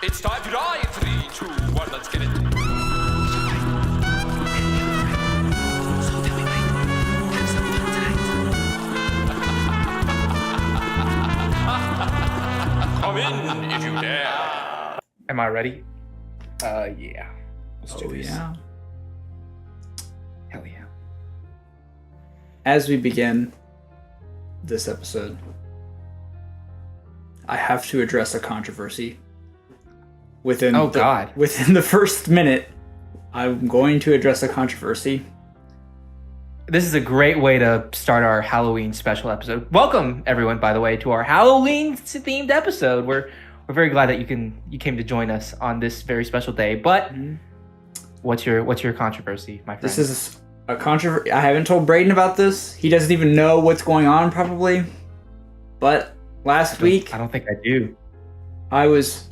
It's time to die. 3, 2, 1, let's get it. Come in if you dare. Am I ready? Yeah. Let's do this. Yeah. Hell yeah. As we begin this episode, I have to address a controversy. Within the first minute, I'm going to address a controversy. This is a great way to start our Halloween special episode. Welcome, everyone, by the way, to our Halloween-themed episode. We're very glad that you came to join us on this very special day. But what's your controversy, my friend? This is a controversy. I haven't told Braydan about this. He doesn't even know what's going on, probably. But last week, I don't think I do. I was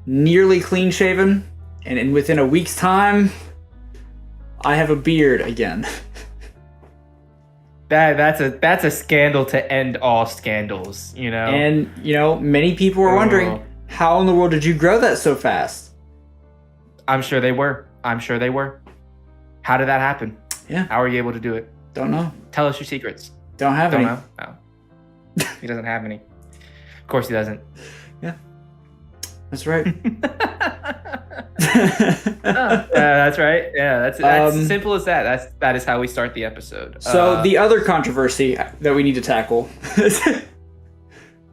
nearly clean shaven, and within a week's time, I have a beard again. That's a scandal to end all scandals, you know. And many people were wondering, how in the world did you grow that so fast? I'm sure they were. How did that happen? Yeah. How are you able to do it? Don't know. Tell us your secrets. Don't have any. Know? No. He doesn't have any. Of course he doesn't. Yeah. That's right. That's right. Yeah, that's simple as that. That is how we start the episode. So the other controversy that we need to tackle.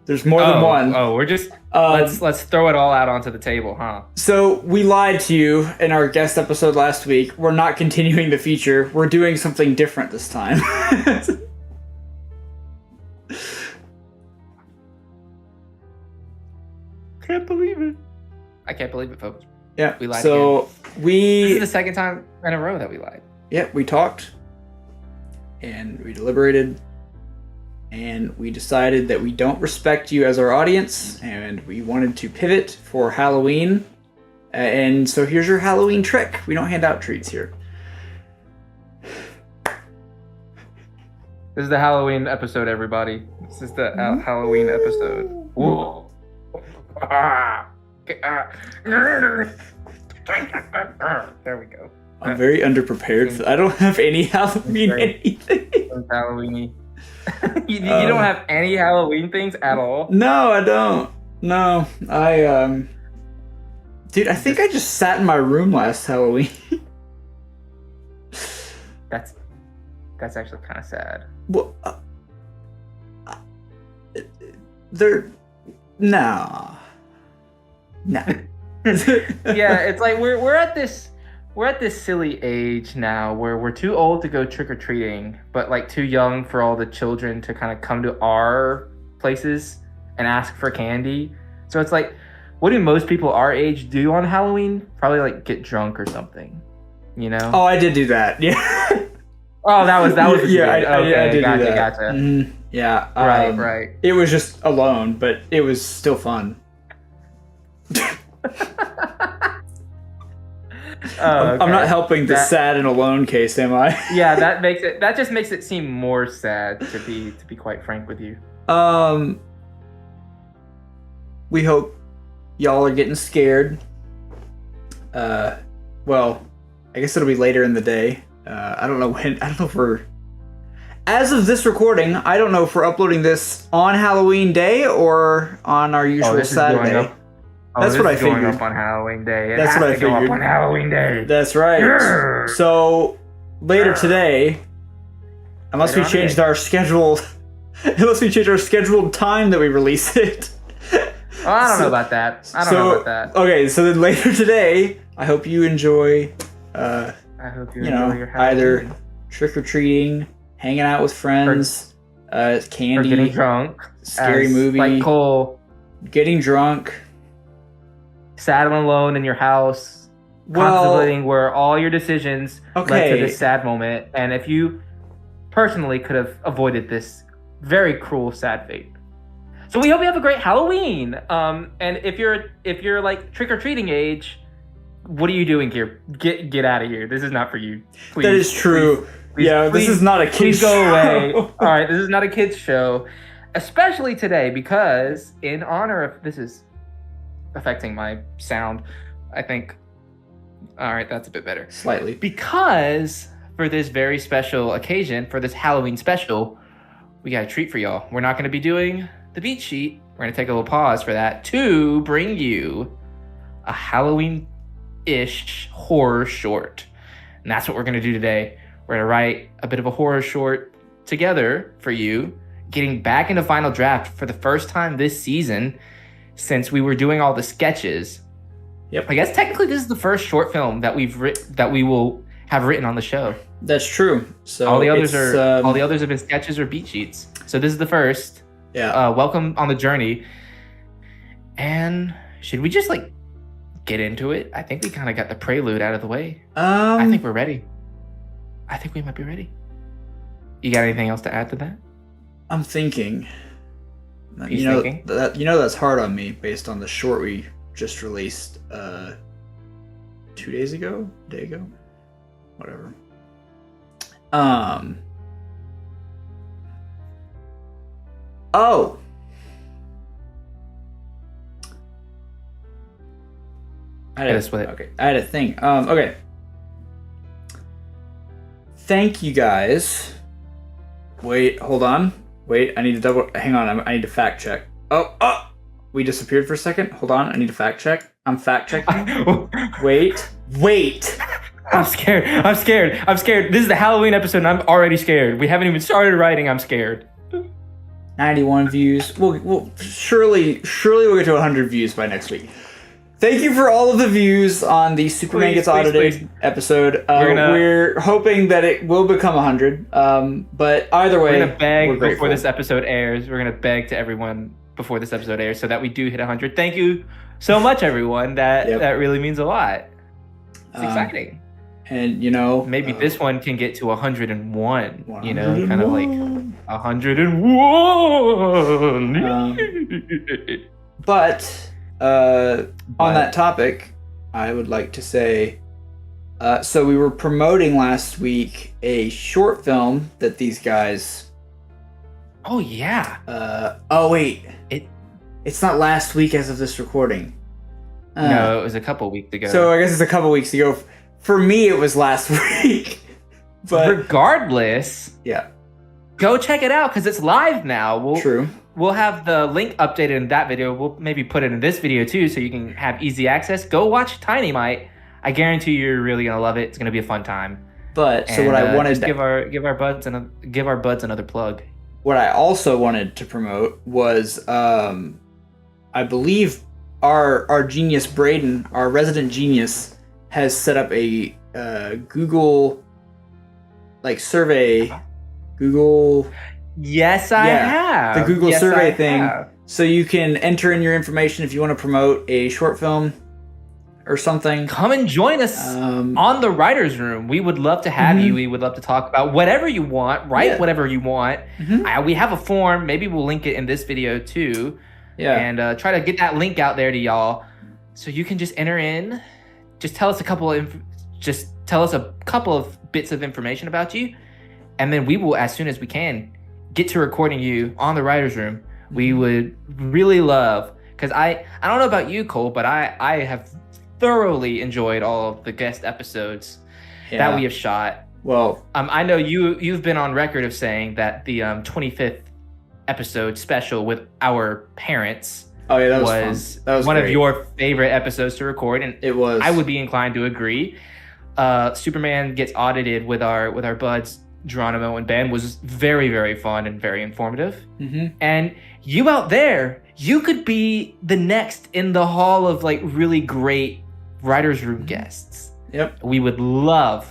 There's more than one. Oh, we're just let's throw it all out onto the table, huh? So we lied to you in our guest episode last week. We're not continuing the feature. We're doing something different this time. Can't believe it. I can't believe it, folks. Yeah. We lied again. This is the second time in a row that we lied. Yeah, we talked and we deliberated and we decided that we don't respect you as our audience and we wanted to pivot for Halloween. And so here's your Halloween trick. We don't hand out treats here. This is the Halloween episode, everybody. This is the Halloween episode. Whoa. There we go. I'm very underprepared. I don't have any Halloween anything. Halloween-y. you don't have any Halloween things at all? No, I don't. No, dude, I think I just sat in my room last Halloween. That's actually kind of sad. Well, Nah. Yeah, it's like we're at this silly age now where we're too old to go trick-or-treating, but like too young for all the children to kind of come to our places and ask for candy. So it's like, what do most people our age do on Halloween? Probably like get drunk or something, you know? Oh, I did do that. Yeah. Oh, that was yeah. I did gotcha, do that. Gotcha. Mm-hmm. Yeah. Right. It was just alone, but it was still fun. I'm not helping the sad and alone case, am I? Yeah, that just makes it seem more sad, to be quite frank with you. We hope y'all are getting scared. Well, I guess it'll be later in the day. I don't know if we're, as of this recording, I don't know if we're uploading this on Halloween Day or on our usual Saturday. That's what I figured. Going up on Halloween Day. That's what I figured. Go up on Halloween Day. That's right. Yeah. So later today, unless we change our scheduled time that we release it. Well, I don't know about that. Okay, so then later today, I hope you enjoy. I hope you enjoy your Halloween. Either trick or treating, hanging out with friends, candy, or getting drunk, scary movie, like Cole, getting drunk. Sad and alone in your house, contemplating where all your decisions led to this sad moment, and if you personally could have avoided this very cruel, sad fate. So we hope you have a great Halloween. And if you're like trick or treating age, what are you doing here? Get out of here. This is not for you. Please, that is true. This is not a kids show. Please go away. All right, this is not a kids show, especially today because in honor of affecting my sound. I think. All right, that's a bit better. Slightly. Because for this very special occasion, for this Halloween special, we got a treat for y'all. We're not going to be doing the beat sheet. We're going to take a little pause for that to bring you a Halloween-ish horror short. And that's what we're going to do today. We're going to write a bit of a horror short together for you, getting back into Final Draft for the first time this season since we were doing all the sketches. Yep. I guess technically this is the first short film that we will have written on the show. That's true. So all the others have been sketches or beat sheets. So this is the first. Yeah. Welcome on the journey. And should we just like get into it? I think we kind of got the prelude out of the way. I think we're ready. I think we might be ready. You got anything else to add to that? I'm thinking. He's thinking? That's hard on me based on the short we just released 2 days ago, a day ago, whatever. Oh. I had a thing. Okay. Thank you guys. Wait, hold on. Wait, I need to hang on, I need to fact check. Oh, we disappeared for a second. Hold on, I need to fact check. I'm fact checking. Wait. I'm scared. This is the Halloween episode and I'm already scared. We haven't even started writing, I'm scared. 91 views. We'll surely we'll get to 100 views by next week. Thank you for all of the views on the Superman Gets Audited episode. We're hoping that it will become 100. But either way, we're gonna beg before this episode airs. We're gonna beg to everyone before this episode airs so that we do hit 100. Thank you so much, everyone. That really means a lot. It's exciting. And maybe this one can get to 101. Kind of like 101. But on that topic, I would like to say, so we were promoting last week a short film that these guys. Oh yeah. Wait. It's not last week as of this recording. No, it was a couple weeks ago. So I guess it's a couple weeks ago. For me, it was last week. But regardless, yeah, go check it out because it's live now. True. We'll have the link updated in that video. We'll maybe put it in this video too, so you can have easy access. Go watch Tiny Mite. I guarantee you're really gonna love it. It's gonna be a fun time. But so what I wanted to give our buds another plug. What I also wanted to promote was, I believe our genius Braydan, our resident genius, has set up a Google survey. Google. Yes, I have. The Google survey thing. So you can enter in your information if you want to promote a short film or something. Come and join us on the Writers Room. We would love to have you. We would love to talk about whatever you want. Write whatever you want. We have a form. Maybe we'll link it in this video too. Yeah. And try to get that link out there to y'all, so you can just enter in. Just tell us a couple of bits of information about you, and then we will, as soon as we can, get to recording you on the Writers Room. We would really love, because I don't know about you, Cole, but I have thoroughly enjoyed all of the guest episodes that we have shot. Well, I know you've been on record of saying that the 25th episode special with our parents. Oh yeah, that was fun. That was one great. Of your favorite episodes to record, and it was. I would be inclined to agree. Superman Gets Audited with our buds Geronimo and Ben was very, very fun and very informative. And you out there, you could be the next in the hall of like really great Writers Room guests. Yep. We would love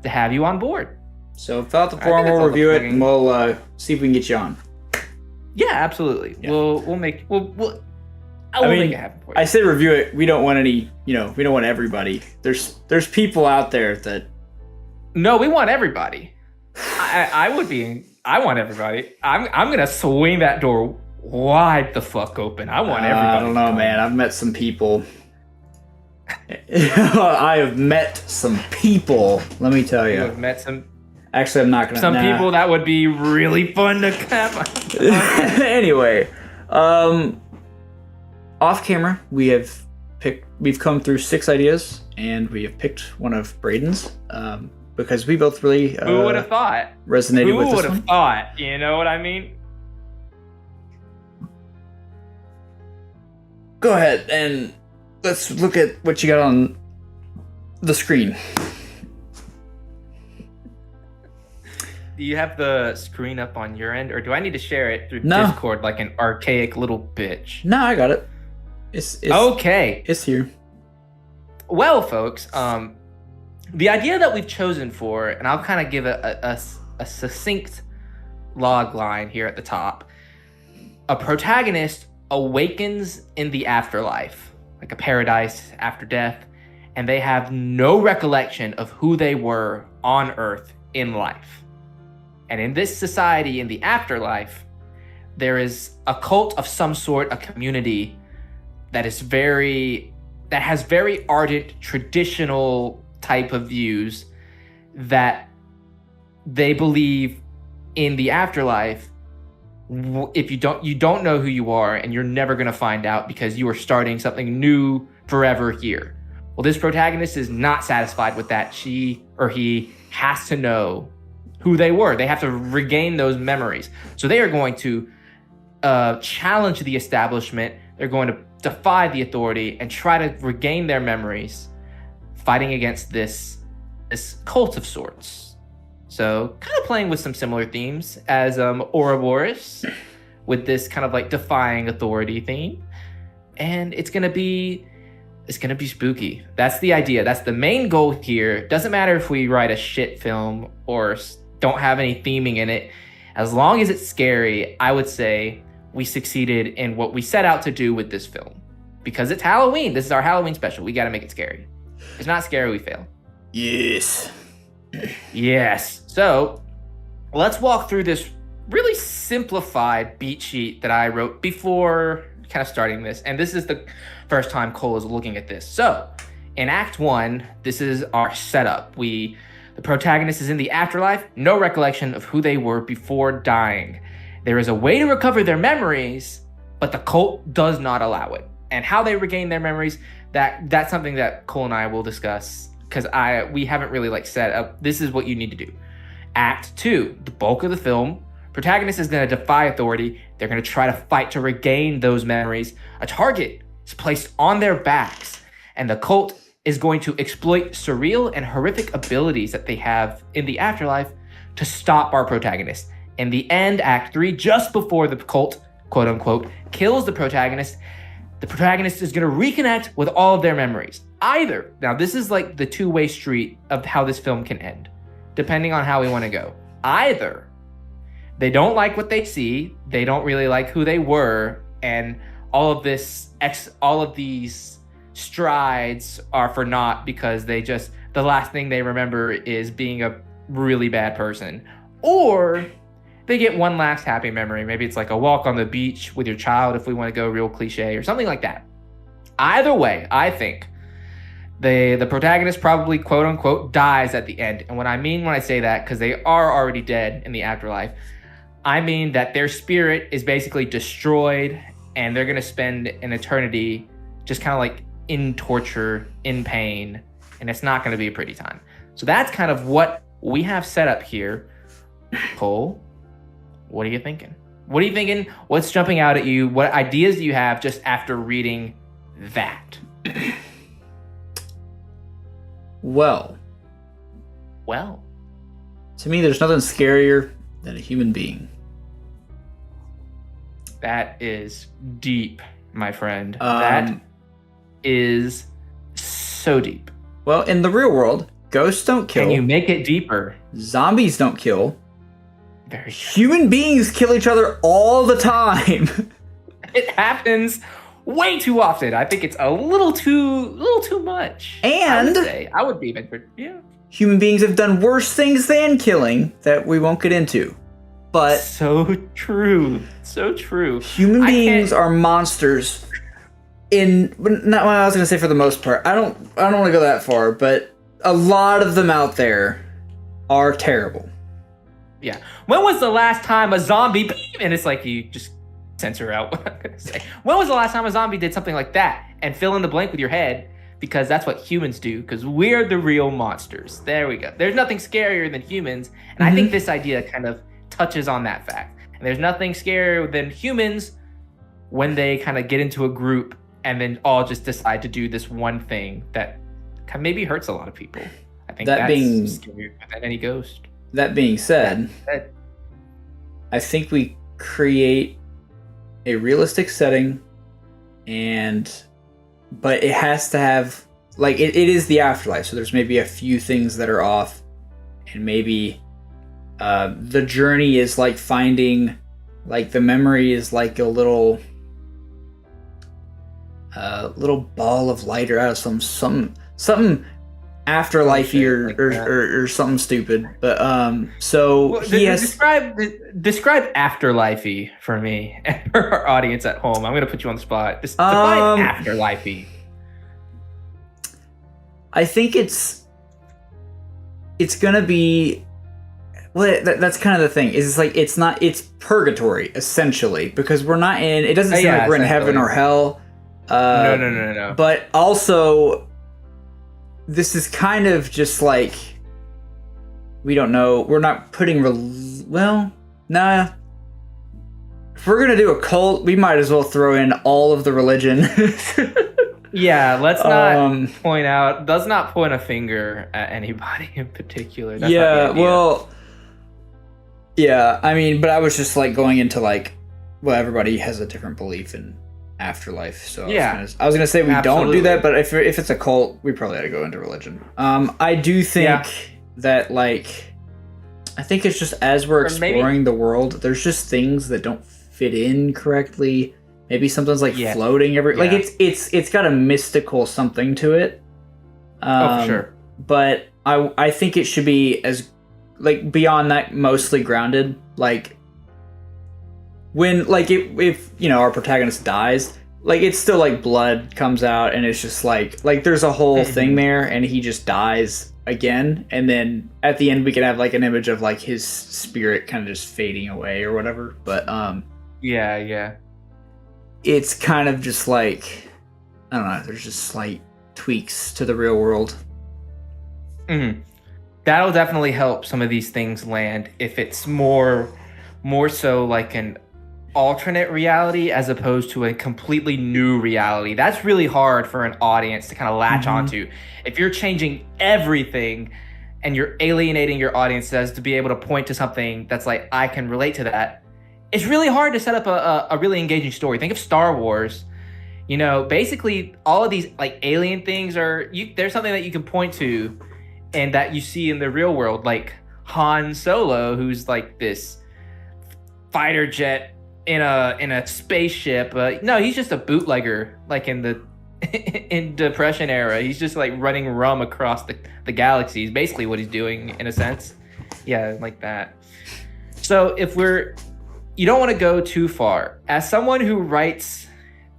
to have you on board. So fill out the form, we'll review it, and we'll see if we can get you on. Yeah, absolutely. Yeah. We'll make it happen for you. I say review it. We don't want any. We don't want everybody. There's people out there that. No, we want everybody. I want everybody. I'm gonna swing that door wide the fuck open. I want everybody. I don't know, man. I've met some people. I have met some people. Let me tell you. You have met some. Actually, I'm not gonna. Some people that would be really fun to have. Anyway, off camera, we've come through 6 ideas, and we have picked one of Braydan's, because we both really who would have thought resonated with this one. Who would have thought? You know what I mean? Go ahead and let's look at what you got on the screen. Do you have the screen up on your end, or do I need to share it through Discord like an archaic little bitch? No, I got it. It's okay. It's here. Well, folks, the idea that we've chosen for, and I'll kind of give a succinct log line here at the top. A protagonist awakens in the afterlife, like a paradise after death, and they have no recollection of who they were on Earth in life. And in this society, in the afterlife, there is a cult of some sort, a community that has very ardent, traditional type of views that they believe in the afterlife. If you don't know who you are, and you're never going to find out because you are starting something new forever here. Well, this protagonist is not satisfied with that. She or he has to know who they were. They have to regain those memories. So they are going to challenge the establishment. They're going to defy the authority and try to regain their memories, fighting against this cult of sorts. So kind of playing with some similar themes as Ouroboros, with this kind of like defying authority theme. And it's gonna be spooky. That's the idea. That's the main goal here. Doesn't matter if we write a shit film or don't have any theming in it. As long as it's scary, I would say we succeeded in what we set out to do with this film. Because it's Halloween. This is our Halloween special. We got to make it scary. If it's not scary, we fail. Yes. Yes. So let's walk through this really simplified beat sheet that I wrote before kind of starting this. And this is the first time Cole is looking at this. So in Act 1, this is our setup. The protagonist is in the afterlife, no recollection of who they were before dying. There is a way to recover their memories, but the cult does not allow it. And how they regain their memories, that's something that Cole and I will discuss, because we haven't really set up, this is what you need to do. Act 2, the bulk of the film, protagonist is going to defy authority. They're going to try to fight to regain those memories. A target is placed on their backs, and the cult is going to exploit surreal and horrific abilities that they have in the afterlife to stop our protagonist. In the end, Act 3, just before the cult, quote unquote, kills the protagonist is going to reconnect with all of their memories. Now this is like the two-way street of how this film can end, depending on how we want to go. Either they don't like what they see, they don't really like who they were, and all of these strides are for naught because the last thing they remember is being a really bad person. Or they get one last happy memory. Maybe it's like a walk on the beach with your child, if we want to go real cliche, or something like that. Either way, I think the protagonist probably, quote unquote, dies at the end. And what I mean when I say that, because they are already dead in the afterlife, I mean that their spirit is basically destroyed, and they're going to spend an eternity just kind of like in torture, in pain, and it's not going to be a pretty time. So that's kind of what we have set up here. Cole, what are you thinking? What are you thinking? What's jumping out at you? What ideas do you have just after reading that? Well, to me, there's nothing scarier than a human being. That is deep, my friend. That is so deep. Well, in the real world, ghosts don't kill. Can you make it deeper? Zombies don't kill. Very true. Human beings kill each other all the time. It happens way too often. I think it's a little too much. And I would be even, yeah. Human beings have done worse things than killing that we won't get into. But so true. So true. Human beings are monsters. Not what I was gonna say for the most part. I don't want to go that far, but a lot of them out there are terrible. Yeah. When was the last time a zombie, and it's like you just censor out what I'm gonna say. When was the last time a zombie did something like that? And fill in the blank with your head, because that's what humans do, because we're the real monsters. There we go. There's nothing scarier than humans, and I think this idea kind of touches on that fact. And there's nothing scarier than humans when they kind of get into a group and then all just decide to do this one thing that kind of maybe hurts a lot of people. I think that's scarier than any ghost. That being said, I think we create a realistic setting, but it has to have, like, it is the afterlife, so there's maybe a few things that are off, and maybe the journey is like finding, like, the memory is like a little ball of light or out of something afterlife-y or something stupid. But so he has describe afterlife-y for me and for our audience at home. I'm gonna put you on the spot. Define afterlife-y. I think it's gonna be, well, that's kind of the thing, is it's purgatory essentially, because we're not in, it doesn't seem like we're in heaven or hell. No. But also, this is kind of just like, we don't know. We're not putting If we're gonna do a cult, we might as well throw in all of the religion. Yeah, let's not point out. Does not point a finger at anybody in particular. That's not the idea. Yeah. I mean, but I was just like going into like, well, everybody has a different belief in afterlife, so I was gonna say we don't do that, but if it's a cult, we probably ought to go into religion. I do think that, like, I think it's just as we're exploring the world, there's just things that don't fit in correctly. Maybe something's like floating like it's got a mystical something to it. For sure. But I think it should be as, like, beyond that, mostly grounded. Like, when, like, if you know, our protagonist dies, like, it's still like blood comes out, and it's just like there's a whole thing there, and he just dies again, and then at the end we can have like an image of like his spirit kind of just fading away or whatever. But it's kind of just like, I don't know, there's just slight tweaks to the real world. That'll definitely help some of these things land if it's more so like an alternate reality as opposed to a completely new reality. That's really hard for an audience to kind of latch onto. If you're changing everything and you're alienating your audience as to be able to point to something that's like, I can relate to that, it's really hard to set up a really engaging story. Think of Star Wars. You know, basically all of these like alien things there's something that you can point to and that you see in the real world, like Han Solo, who's like this fighter jet in a spaceship. No, he's just a bootlegger, like in the in Depression era. He's just like running rum across the galaxies, basically what he's doing in a sense. Yeah, like that. So you don't want to go too far. As someone who writes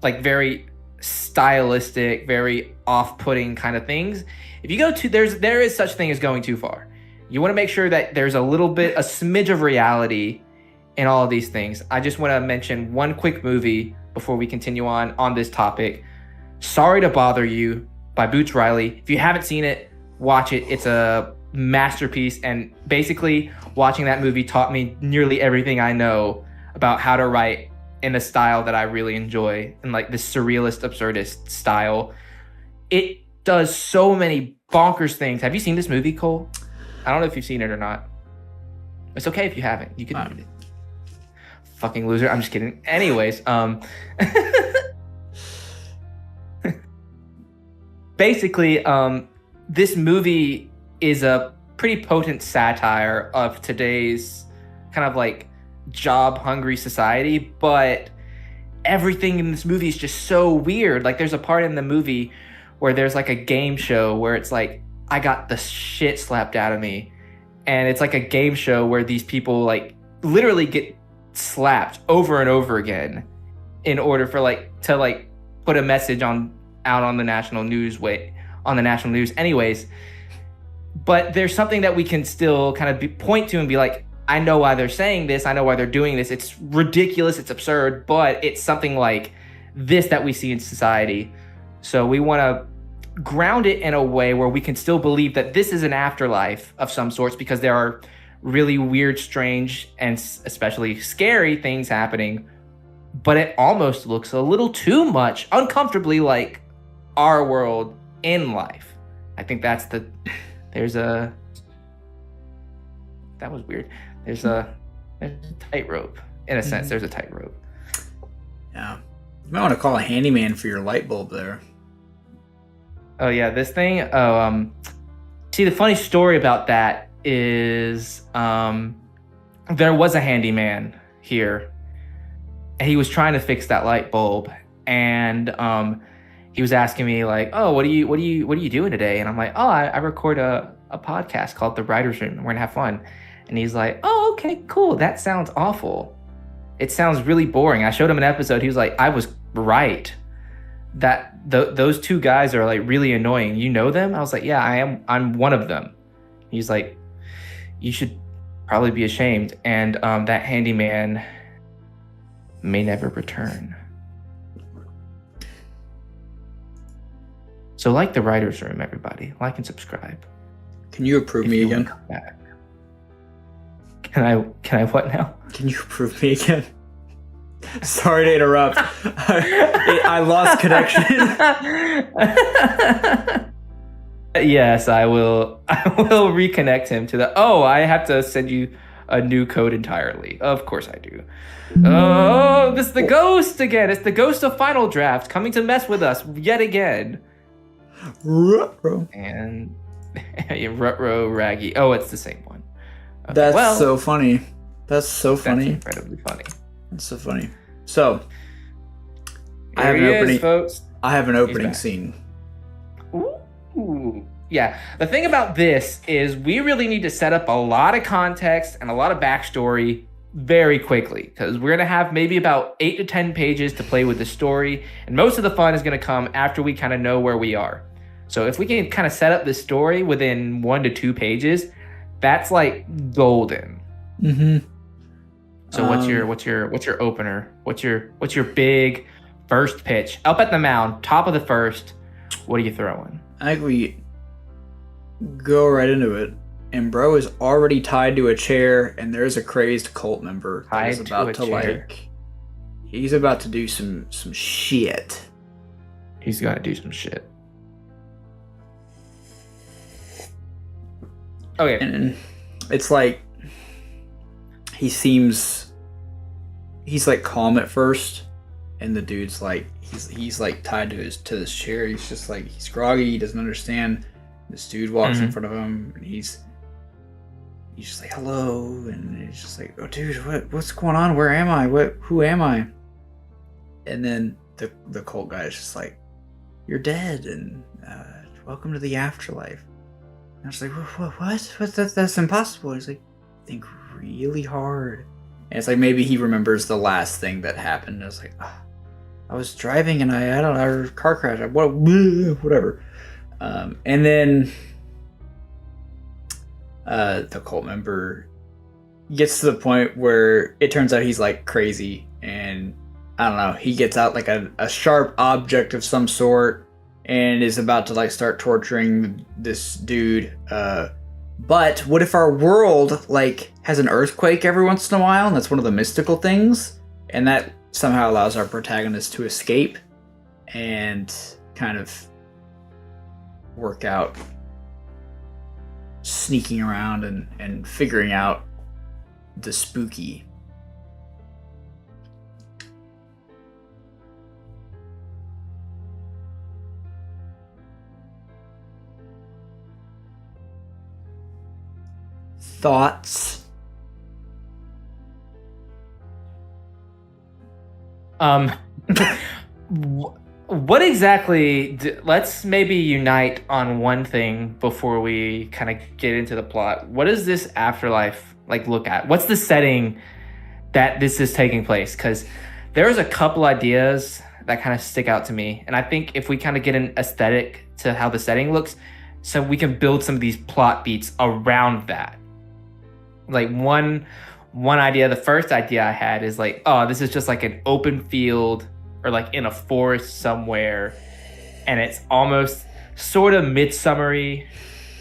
like very stylistic, very off-putting kind of things, if you go there is such thing as going too far. You want to make sure that there's a smidge of reality in all of these things. I just want to mention one quick movie before we continue on this topic. Sorry to Bother You by Boots Riley. If you haven't seen it, watch it. It's a masterpiece, and basically watching that movie taught me nearly everything I know about how to write in a style that I really enjoy, in like this surrealist, absurdist style. It does so many bonkers things. Have you seen this movie, Cole? I don't know if you've seen it or not. It's okay if you haven't. You can read it. Fucking loser. I'm just kidding. Anyways, basically, this movie is a pretty potent satire of today's kind of like job-hungry society, but everything in this movie is just so weird. Like, there's a part in the movie where there's like a game show where it's like, I got the shit slapped out of me. And it's like a game show where these people like literally get slapped over and over again in order for to put a message out on the national news anyways. But there's something that we can still kind of point to and be like, I know why they're saying this. I know why they're doing this. It's ridiculous. It's absurd, but it's something like this that we see in society. So we want to ground it in a way where we can still believe that this is an afterlife of some sorts, because there are really weird, strange, and especially scary things happening. But it almost looks a little too much, uncomfortably like our world in life. I think that was weird. There's a tightrope. In a sense, there's a tightrope. Yeah. You might want to call a handyman for your light bulb there. Oh, yeah, this thing? See, the funny story about that is there was a handyman here. And he was trying to fix that light bulb. And he was asking me, like, oh, what are you doing today? And I'm like, oh, I record a podcast called The Viters Room. We're going to have fun. And he's like, oh, okay, cool. That sounds awful. It sounds really boring. I showed him an episode. He was like, I was right. That those two guys are like really annoying. You know them? I was like, yeah, I am. I'm one of them. He's like, you should probably be ashamed. And that handyman may never return. So like the Writers Room, everybody. Like and subscribe. Can you approve me again? Can I what now? Can you approve me again? Sorry to interrupt. I lost connection. Yes, I will reconnect him to the... Oh, I have to send you a new code entirely. Of course I do. Oh, this is the ghost again. It's the ghost of Final Draft coming to mess with us yet again. Ruh-roh. And Ruh-roh Raggy. Oh, it's the same one. Okay, That's so funny. That's so funny. That's incredibly funny. That's so funny. So, I have an opening scene. Ooh. Yeah. The thing about this is we really need to set up a lot of context and a lot of backstory very quickly, because we're going to have maybe about 8 to 10 pages to play with the story, and most of the fun is going to come after we kind of know where we are. So if we can kind of set up the story within 1 to 2 pages, that's like golden. Mm-hmm. So what's your opener? What's your big first pitch? Up at the mound, top of the first. What are you throwing? I think we go right into it. And bro is already tied to a chair, and there's a crazed cult member that is about to like. He's about to do some shit. He's got to do some shit. Okay. And it's like he's like calm at first, and the dude's like he's like tied to this chair. He's just like, he's groggy, he doesn't understand. This dude walks in front of him, and he's just like, hello, and he's just like, oh dude, what's going on? Where am I? Who am I? And then the cult guy is just like, you're dead, and welcome to the afterlife. And I was like, what? That's impossible. He's like, think really hard. And it's like, maybe he remembers the last thing that happened. I was like, I was driving and I had a car crash. Whatever. And then the cult member gets to the point where it turns out he's like crazy, and I don't know, he gets out like a sharp object of some sort and is about to like start torturing this dude. But what if our world like has an earthquake every once in a while, and that's one of the mystical things, and that somehow allows our protagonist to escape and kind of work out sneaking around and figuring out the spooky. Thoughts? What exactly? Let's maybe unite on one thing before we kind of get into the plot. What does this afterlife like look at? What's the setting that this is taking place? Because there's a couple ideas that kind of stick out to me, and I think if we kind of get an aesthetic to how the setting looks, so we can build some of these plot beats around that. Like one idea, the first idea I had is like, oh, this is just like an open field or like in a forest somewhere, and it's almost sort of midsummery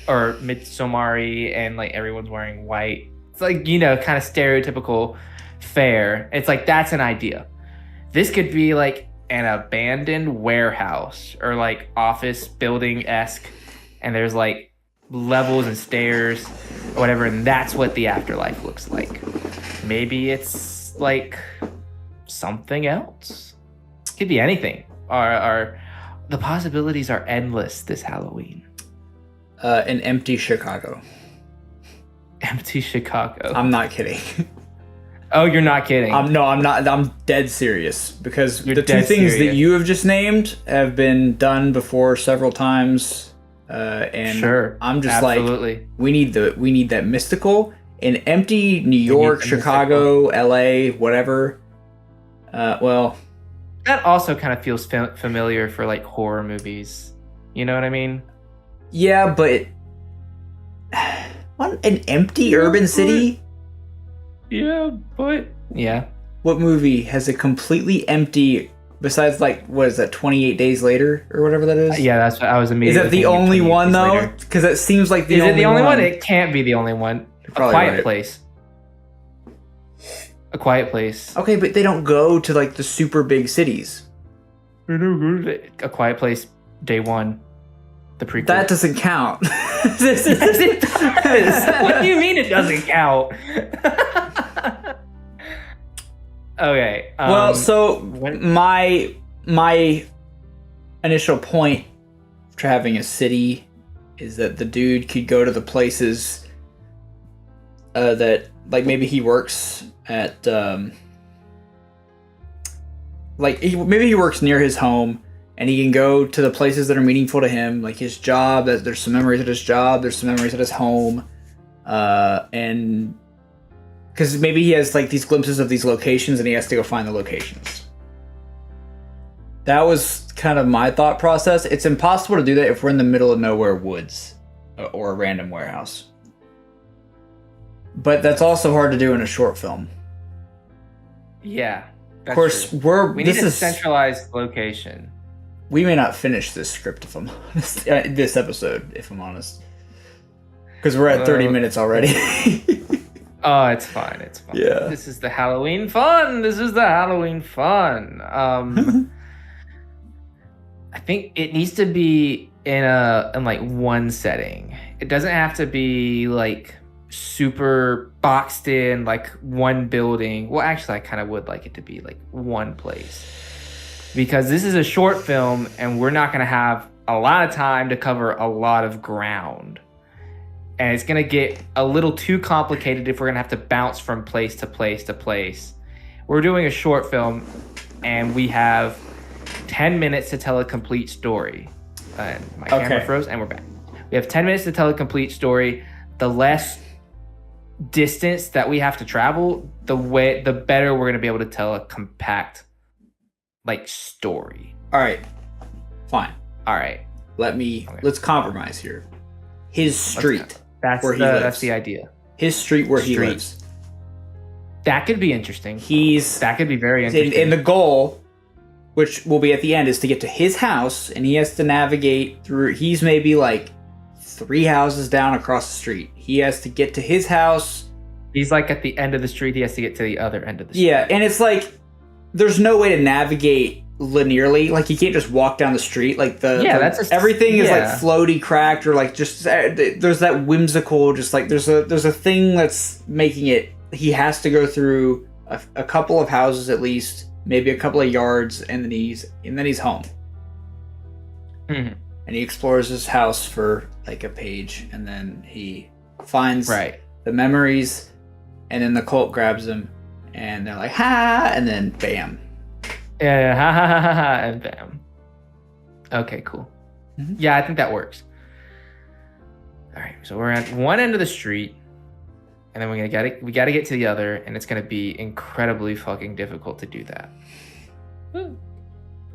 or midsummery, and like everyone's wearing white. It's like, you know, kind of stereotypical fare. It's like, that's an idea. This could be like an abandoned warehouse or like office building-esque, and there's like levels and stairs or whatever, and that's what the afterlife looks like. Maybe it's like something else. Could be anything. Or the possibilities are endless this Halloween. An empty Chicago. Empty Chicago. I'm not kidding. Oh, you're not kidding. No, I'm not. I'm dead serious, because You're the two dead things serious. that you have just named have been done before several times. And Sure, I'm just absolutely. like, we need that mystical, an empty New York, Chicago, LA, whatever. Well, that also kind of feels familiar for like horror movies. You know what I mean? yeah, but what, an empty urban city? Yeah, but yeah. What movie has a completely empty, besides like, what is that, 28 Days Later or whatever that is? Yeah, that's what I was Is immediately. that the thinking of only 28 one Days though? Later. Because it seems like the Is only it the only one? one. It can't be the only one. A probably Quiet right. Place. A Quiet Place. Okay, but they don't go to like the super big cities. A Quiet Place, Day One, the prequel. That doesn't count. Yes, it does. What do you mean it doesn't count? Okay. Well, so when- my initial point for having a city is that the dude could go to the places that, like, maybe he works at maybe he works near his home, and he can go to the places that are meaningful to him, like his job. That there's some memories at his job, there's some memories at his home, and because maybe he has like these glimpses of these locations, and he has to go find the locations. That was kind of my thought process. It's impossible to do that if we're in the middle of nowhere woods or a random warehouse. But that's also hard to do in a short film. Yeah. Of course, true. We need a centralized location. We may not finish this script if I'm honest. This episode, if I'm honest, because we're at 30 minutes already. Oh, it's fine. It's fine. Yeah. This is the Halloween fun. This is the Halloween fun. I think it needs to be in like one setting. It doesn't have to be like super boxed in, like one building. Well, actually, I kind of would like it to be like one place, because this is a short film and we're not going to have a lot of time to cover a lot of ground. And it's going to get a little too complicated if we're going to have to bounce from place to place to place. We're doing a short film and we have 10 minutes to tell a complete story. And my camera froze and we're back. We have 10 minutes to tell a complete story. The less distance that we have to travel, the better we're going to be able to tell a compact like story. All right, fine. All right. Let's compromise here. His street. That's where he lives. That's the idea. His street where he lives. That could be interesting. That could be very interesting. And the goal, which will be at the end, is to get to his house, and he has to navigate through. He's maybe like 3 houses down across the street. He has to get to his house. He's like at the end of the street. He has to get to the other end of the street. Yeah, and it's like there's no way to navigate linearly. Like you can't just walk down the street. Like everything is like floaty, cracked, or like just there's that whimsical. Just like there's a thing that's making it. He has to go through a couple of houses at least, maybe a couple of yards, and then he's home. Mm-hmm. And he explores his house for like a page, and then he finds the memories, and then the cult grabs him, and they're like, ha, and then bam. Yeah, ha ha ha ha ha, and bam. Okay, cool. Mm-hmm. Yeah, I think that works. All right, so we're at one end of the street, and then we gotta get to the other, and it's gonna be incredibly fucking difficult to do that.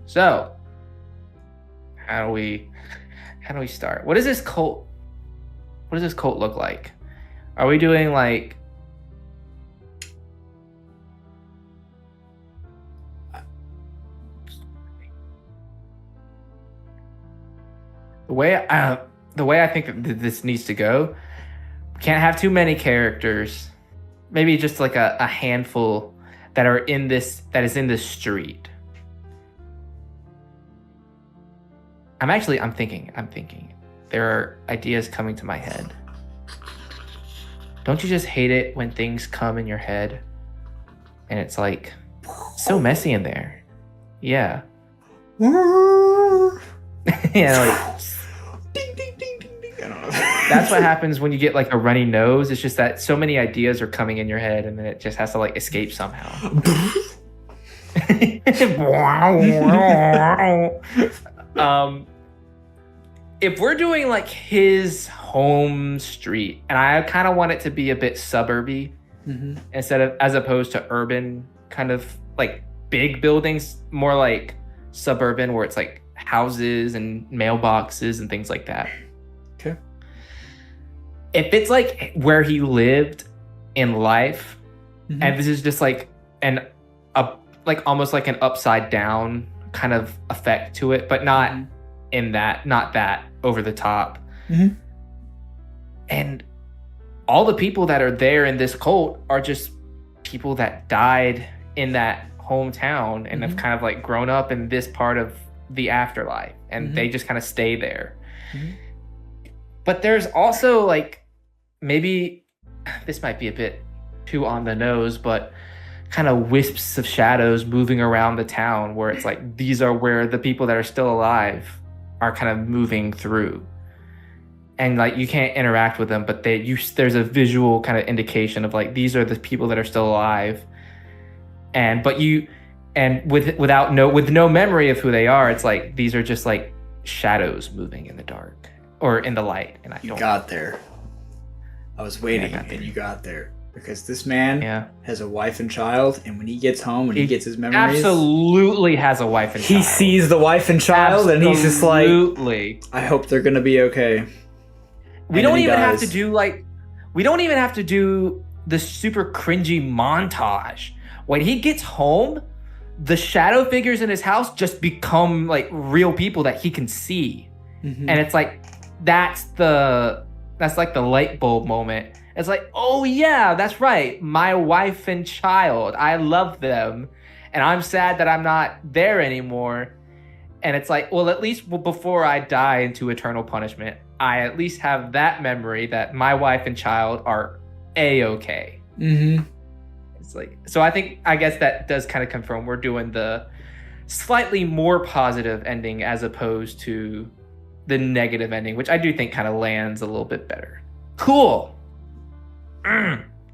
So, how do we start? What does this cult look like? Are we doing like the way I think that this needs to go, can't have too many characters. Maybe just like a handful that is in this street. I'm thinking. There are ideas coming to my head. Don't you just hate it when things come in your head and it's like so messy in there? Yeah. Yeah, like ding ding ding ding ding. I don't know. That's what happens when you get like a runny nose. It's just that so many ideas are coming in your head and then it just has to like escape somehow. If we're doing like his home street, and I kind of want it to be a bit suburby as opposed to urban, kind of like big buildings, more like suburban where it's like houses and mailboxes and things like that. Okay. If it's like where he lived in life, and this is just like almost like an upside down kind of effect to it, but not that over the top. And all the people that are there in this cult are just people that died in that hometown and have kind of like grown up in this part of the afterlife, and they just kind of stay there. But there's also like, maybe this might be a bit too on the nose, but kind of wisps of shadows moving around the town where it's like these are where the people that are still alive are kind of moving through, and like you can't interact with them, but there's a visual kind of indication of like these are the people that are still alive, with no memory of who they are. It's like these are just like shadows moving in the dark or in the light. And you got there. I was waiting, and you got there. Because this man has a wife and child, and when he gets home, he gets his memories, absolutely has a wife and child. He sees the wife and child, and he's just like, I hope they're gonna be okay. We don't even have to do the super cringy montage. When he gets home, the shadow figures in his house just become like real people that he can see. And it's like that's like the light bulb moment. It's like, oh yeah, that's right. My wife and child, I love them. And I'm sad that I'm not there anymore. And it's like, well, at least before I die into eternal punishment, I at least have that memory that my wife and child are A-okay. It's like, so I guess that does kind of confirm we're doing the slightly more positive ending as opposed to the negative ending, which I do think kind of lands a little bit better. Cool.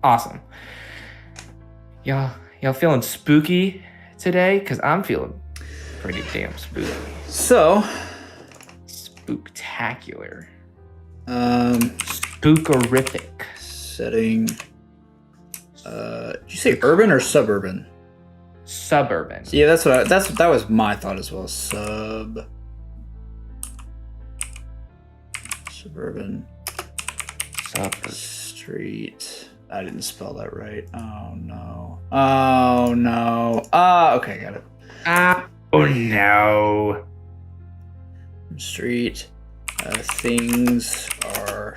Awesome. Y'all feeling spooky today? Because I'm feeling pretty damn spooky. So spooktacular. Spookerific. Setting. Did you say urban or suburban? Suburban. Yeah, that was my thought as well. Suburban. Street. I didn't spell that right. Oh no. Okay, got it. Oh no. Street. Things are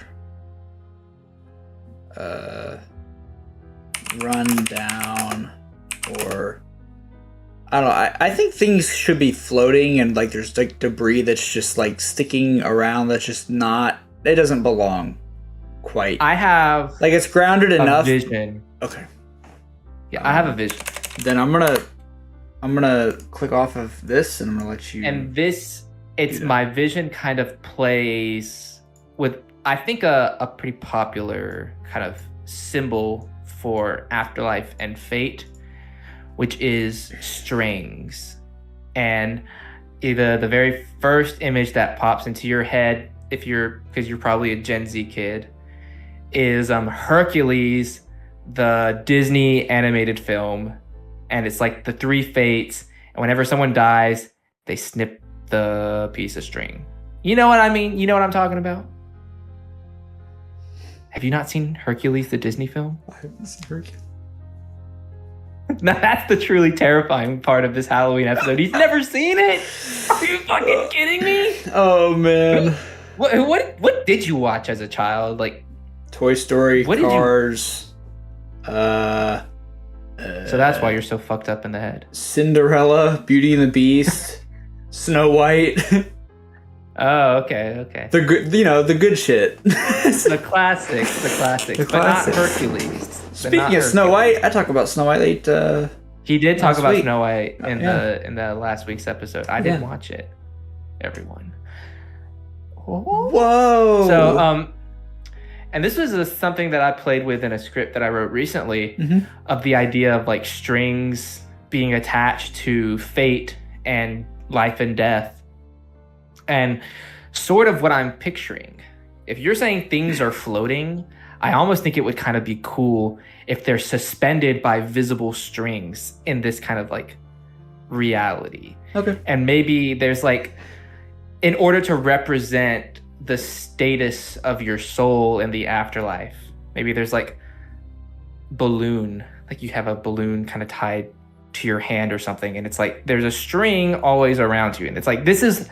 run down, or I don't know. I think things should be floating, and like there's like debris that's just like sticking around that's just not. It doesn't belong. Quite. I have like it's grounded enough. Vision. Okay. Yeah, I have a vision. Then I'm gonna click off of this, and I'm gonna let you. And my vision kind of plays with I think a pretty popular kind of symbol for afterlife and fate, which is strings. And either the very first image that pops into your head, because you're probably a Gen Z kid, is Hercules, the Disney animated film, and it's like the three fates, and whenever someone dies, they snip the piece of string. You know what I mean? You know what I'm talking about? Have you not seen Hercules, the Disney film? I haven't seen Hercules. Now that's the truly terrifying part of this Halloween episode. He's never seen it? Are you fucking kidding me? Oh man. What did you watch as a child? Like Toy Story, Cars. So that's why you're so fucked up in the head. Cinderella, Beauty and the Beast, Snow White. Oh, okay. The good, the good shit. The classics, but not Hercules. Speaking of Snow White, I talk about Snow White late. He did talk about week. Snow White in the last week's episode. I didn't watch it. Everyone. Whoa. So and this was something that I played with in a script that I wrote recently of the idea of like strings being attached to fate and life and death. And sort of what I'm picturing. If you're saying things are floating, I almost think it would kind of be cool if they're suspended by visible strings in this kind of like reality. Okay. And maybe there's like, in order to represent the status of your soul in the afterlife, maybe there's like balloon, like you have a balloon kind of tied to your hand or something. And it's like, there's a string always around you. And it's like, this is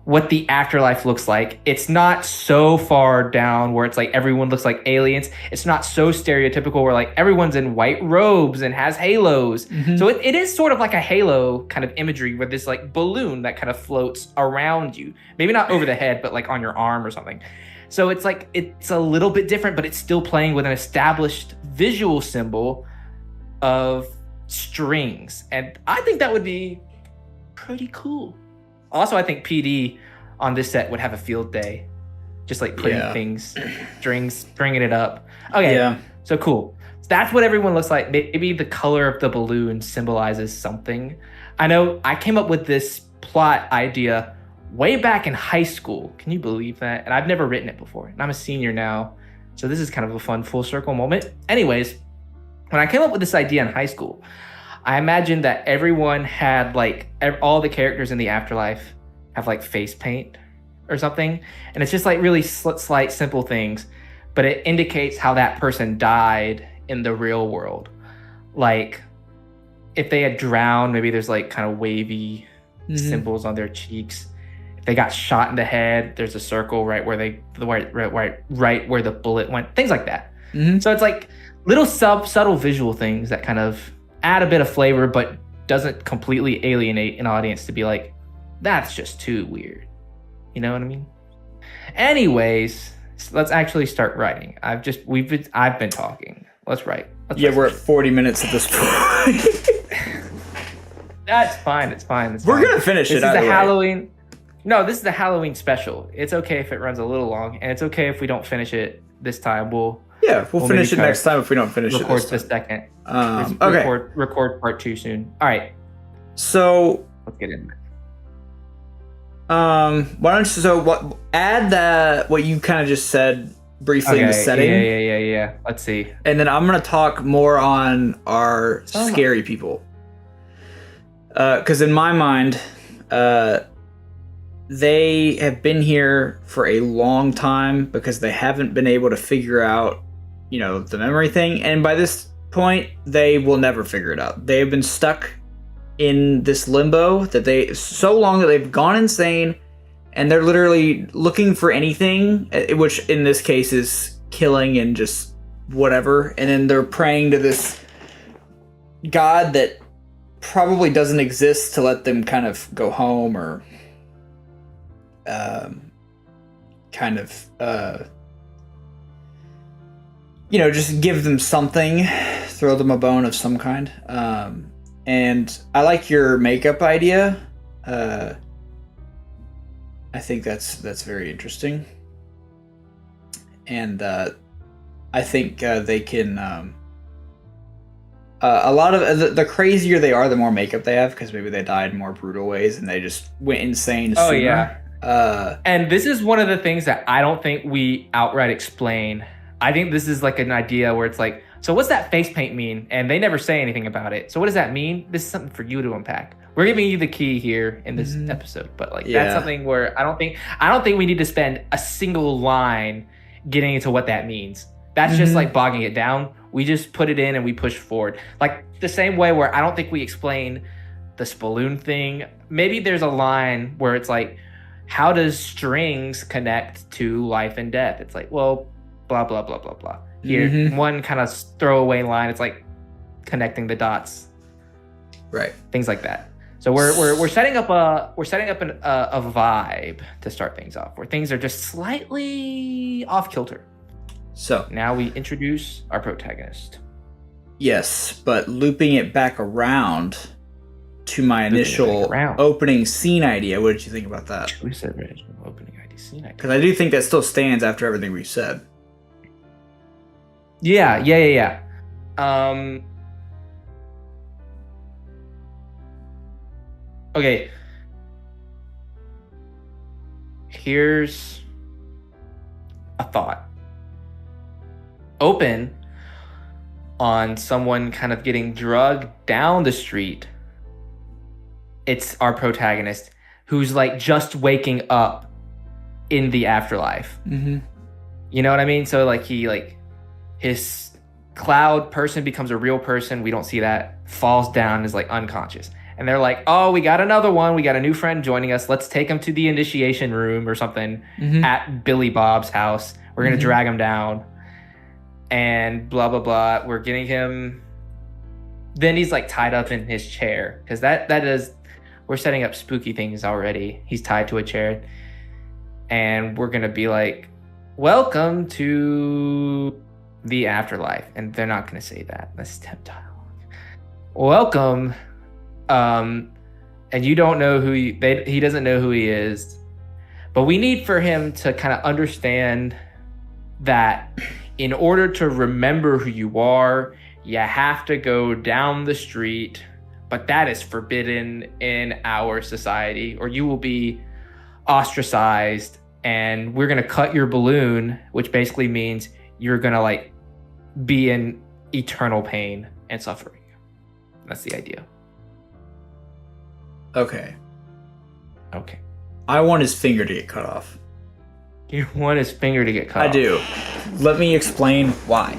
what the afterlife looks like. It's not so far down where it's like everyone looks like aliens. It's not so stereotypical where like everyone's in white robes and has halos. So it is sort of like a halo kind of imagery with this like balloon that kind of floats around you. Maybe not over the head, but like on your arm or something. So it's like, it's a little bit different, but it's still playing with an established visual symbol of strings. And I think that would be pretty cool. Also, I think PD on this set would have a field day. Just like putting strings, bringing it up. Okay, so cool. So that's what everyone looks like. Maybe the color of the balloon symbolizes something. I know I came up with this plot idea way back in high school. Can you believe that? And I've never written it before. And I'm a senior now. So this is kind of a fun full circle moment. Anyways, when I came up with this idea in high school, I imagined that everyone had like, all the characters in the afterlife have like face paint or something. And it's just like really slight, simple things, but it indicates how that person died in the real world. Like if they had drowned, maybe there's like kind of wavy symbols on their cheeks. If they got shot in the head, there's a circle right where right where the bullet went, things like that. So it's like little subtle visual things that kind of add a bit of flavor, but doesn't completely alienate an audience to be like, that's just too weird. You know what I mean? Anyways, let's actually start writing. I've been talking. Let's write. We're at 40 minutes at this point. That's fine. It's fine. We're gonna finish it. This is the Halloween. No, this is the Halloween special. It's okay if it runs a little long, and it's okay if we don't finish it this time. We'll finish it next time if we don't finish it record this the time. second. Okay. Record part 2 soon. All right. So let's get in. Why don't you add that what you kind of just said briefly in the setting. Yeah. Let's see. And then I'm gonna talk more on our scary people. Because in my mind, they have been here for a long time because they haven't been able to figure out, the memory thing. And by this point, they will never figure it out. They have been stuck in this limbo so long that they've gone insane, and they're literally looking for anything, which in this case is killing and just whatever. And then they're praying to this god that probably doesn't exist to let them kind of go home or just give them something, throw them a bone of some kind. And I like your makeup idea. I think that's very interesting. And I think they can... a lot of the crazier they are, the more makeup they have, because maybe they died in more brutal ways and they just went insane sooner. Oh, yeah. And this is one of the things that I don't think we outright explain. I think this is like an idea where it's like, so what's that face paint mean? And they never say anything about it. So what does that mean? This is something for you to unpack. We're giving you the key here in this episode, but that's something where I don't think we need to spend a single line getting into what that means. That's just like bogging it down. We just put it in and we push forward. Like the same way where I don't think we explain the balloon thing. Maybe there's a line where it's like, how does strings connect to life and death? It's like, well, blah, blah, blah, blah, blah. Here, one kind of throwaway line. It's like connecting the dots. Right. Things like that. So we're setting up a vibe to start things off, where things are just slightly off kilter. So now we introduce our protagonist. Yes, but looping it back around to my initial opening scene idea. What did you think about that? We said original opening idea scene idea. Because I do think that still stands after everything we've said. Yeah. Okay. Here's a thought. Open on someone kind of getting drugged down the street. It's our protagonist who's like just waking up in the afterlife. Mm-hmm. You know what I mean? So like his cloud person becomes a real person. We don't see that. Falls down, is like unconscious. And they're like, oh, we got another one. We got a new friend joining us. Let's take him to the initiation room or something at Billy Bob's house. We're going to drag him down. And blah, blah, blah. We're getting him. Then he's like tied up in his chair. Because that is, we're setting up spooky things already. He's tied to a chair. And we're going to be like, welcome to the afterlife. And they're not going to say that. That's temp dialogue. Welcome. And you don't know who he doesn't know who he is. But we need for him to kind of understand that in order to remember who you are, you have to go down the street, but that is forbidden in our society, or you will be ostracized, and we're going to cut your balloon, which basically means you're going to like be in eternal pain and suffering. That's the idea. Okay. I I want his finger to get cut off. You want his finger to get cut off? I do. Let me explain why.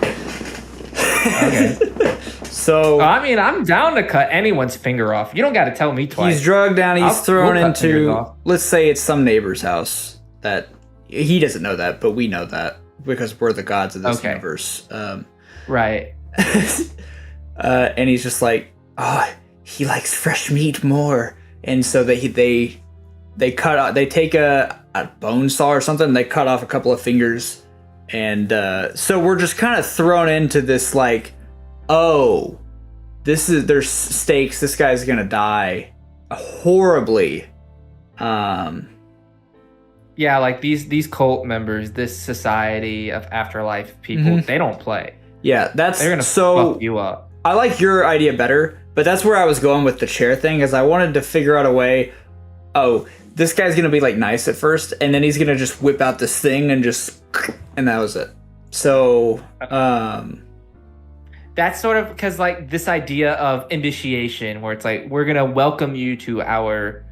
Okay. So I mean, I'm down to cut anyone's finger off. You don't got to tell me twice. He's drugged down. He's thrown we'll cut fingers into, off. let's say it's some neighbor's house. That he doesn't know that, but we know that because we're the gods of this universe. Right. And he's just like, oh, he likes fresh meat more. And so they cut out. They take a bone saw or something. And they cut off a couple of fingers, and so we're just kind of thrown into this like, oh, there's stakes. This guy's gonna die horribly. Yeah, like these cult members, this society of afterlife people, they don't play. Yeah, they're gonna fuck you up. I like your idea better, but that's where I was going with the chair thing, is I wanted to figure out a way. Oh, this guy's gonna be like nice at first, and then he's gonna just whip out this thing and that was it. So, that's sort of because like this idea of initiation, where it's like we're gonna welcome you to our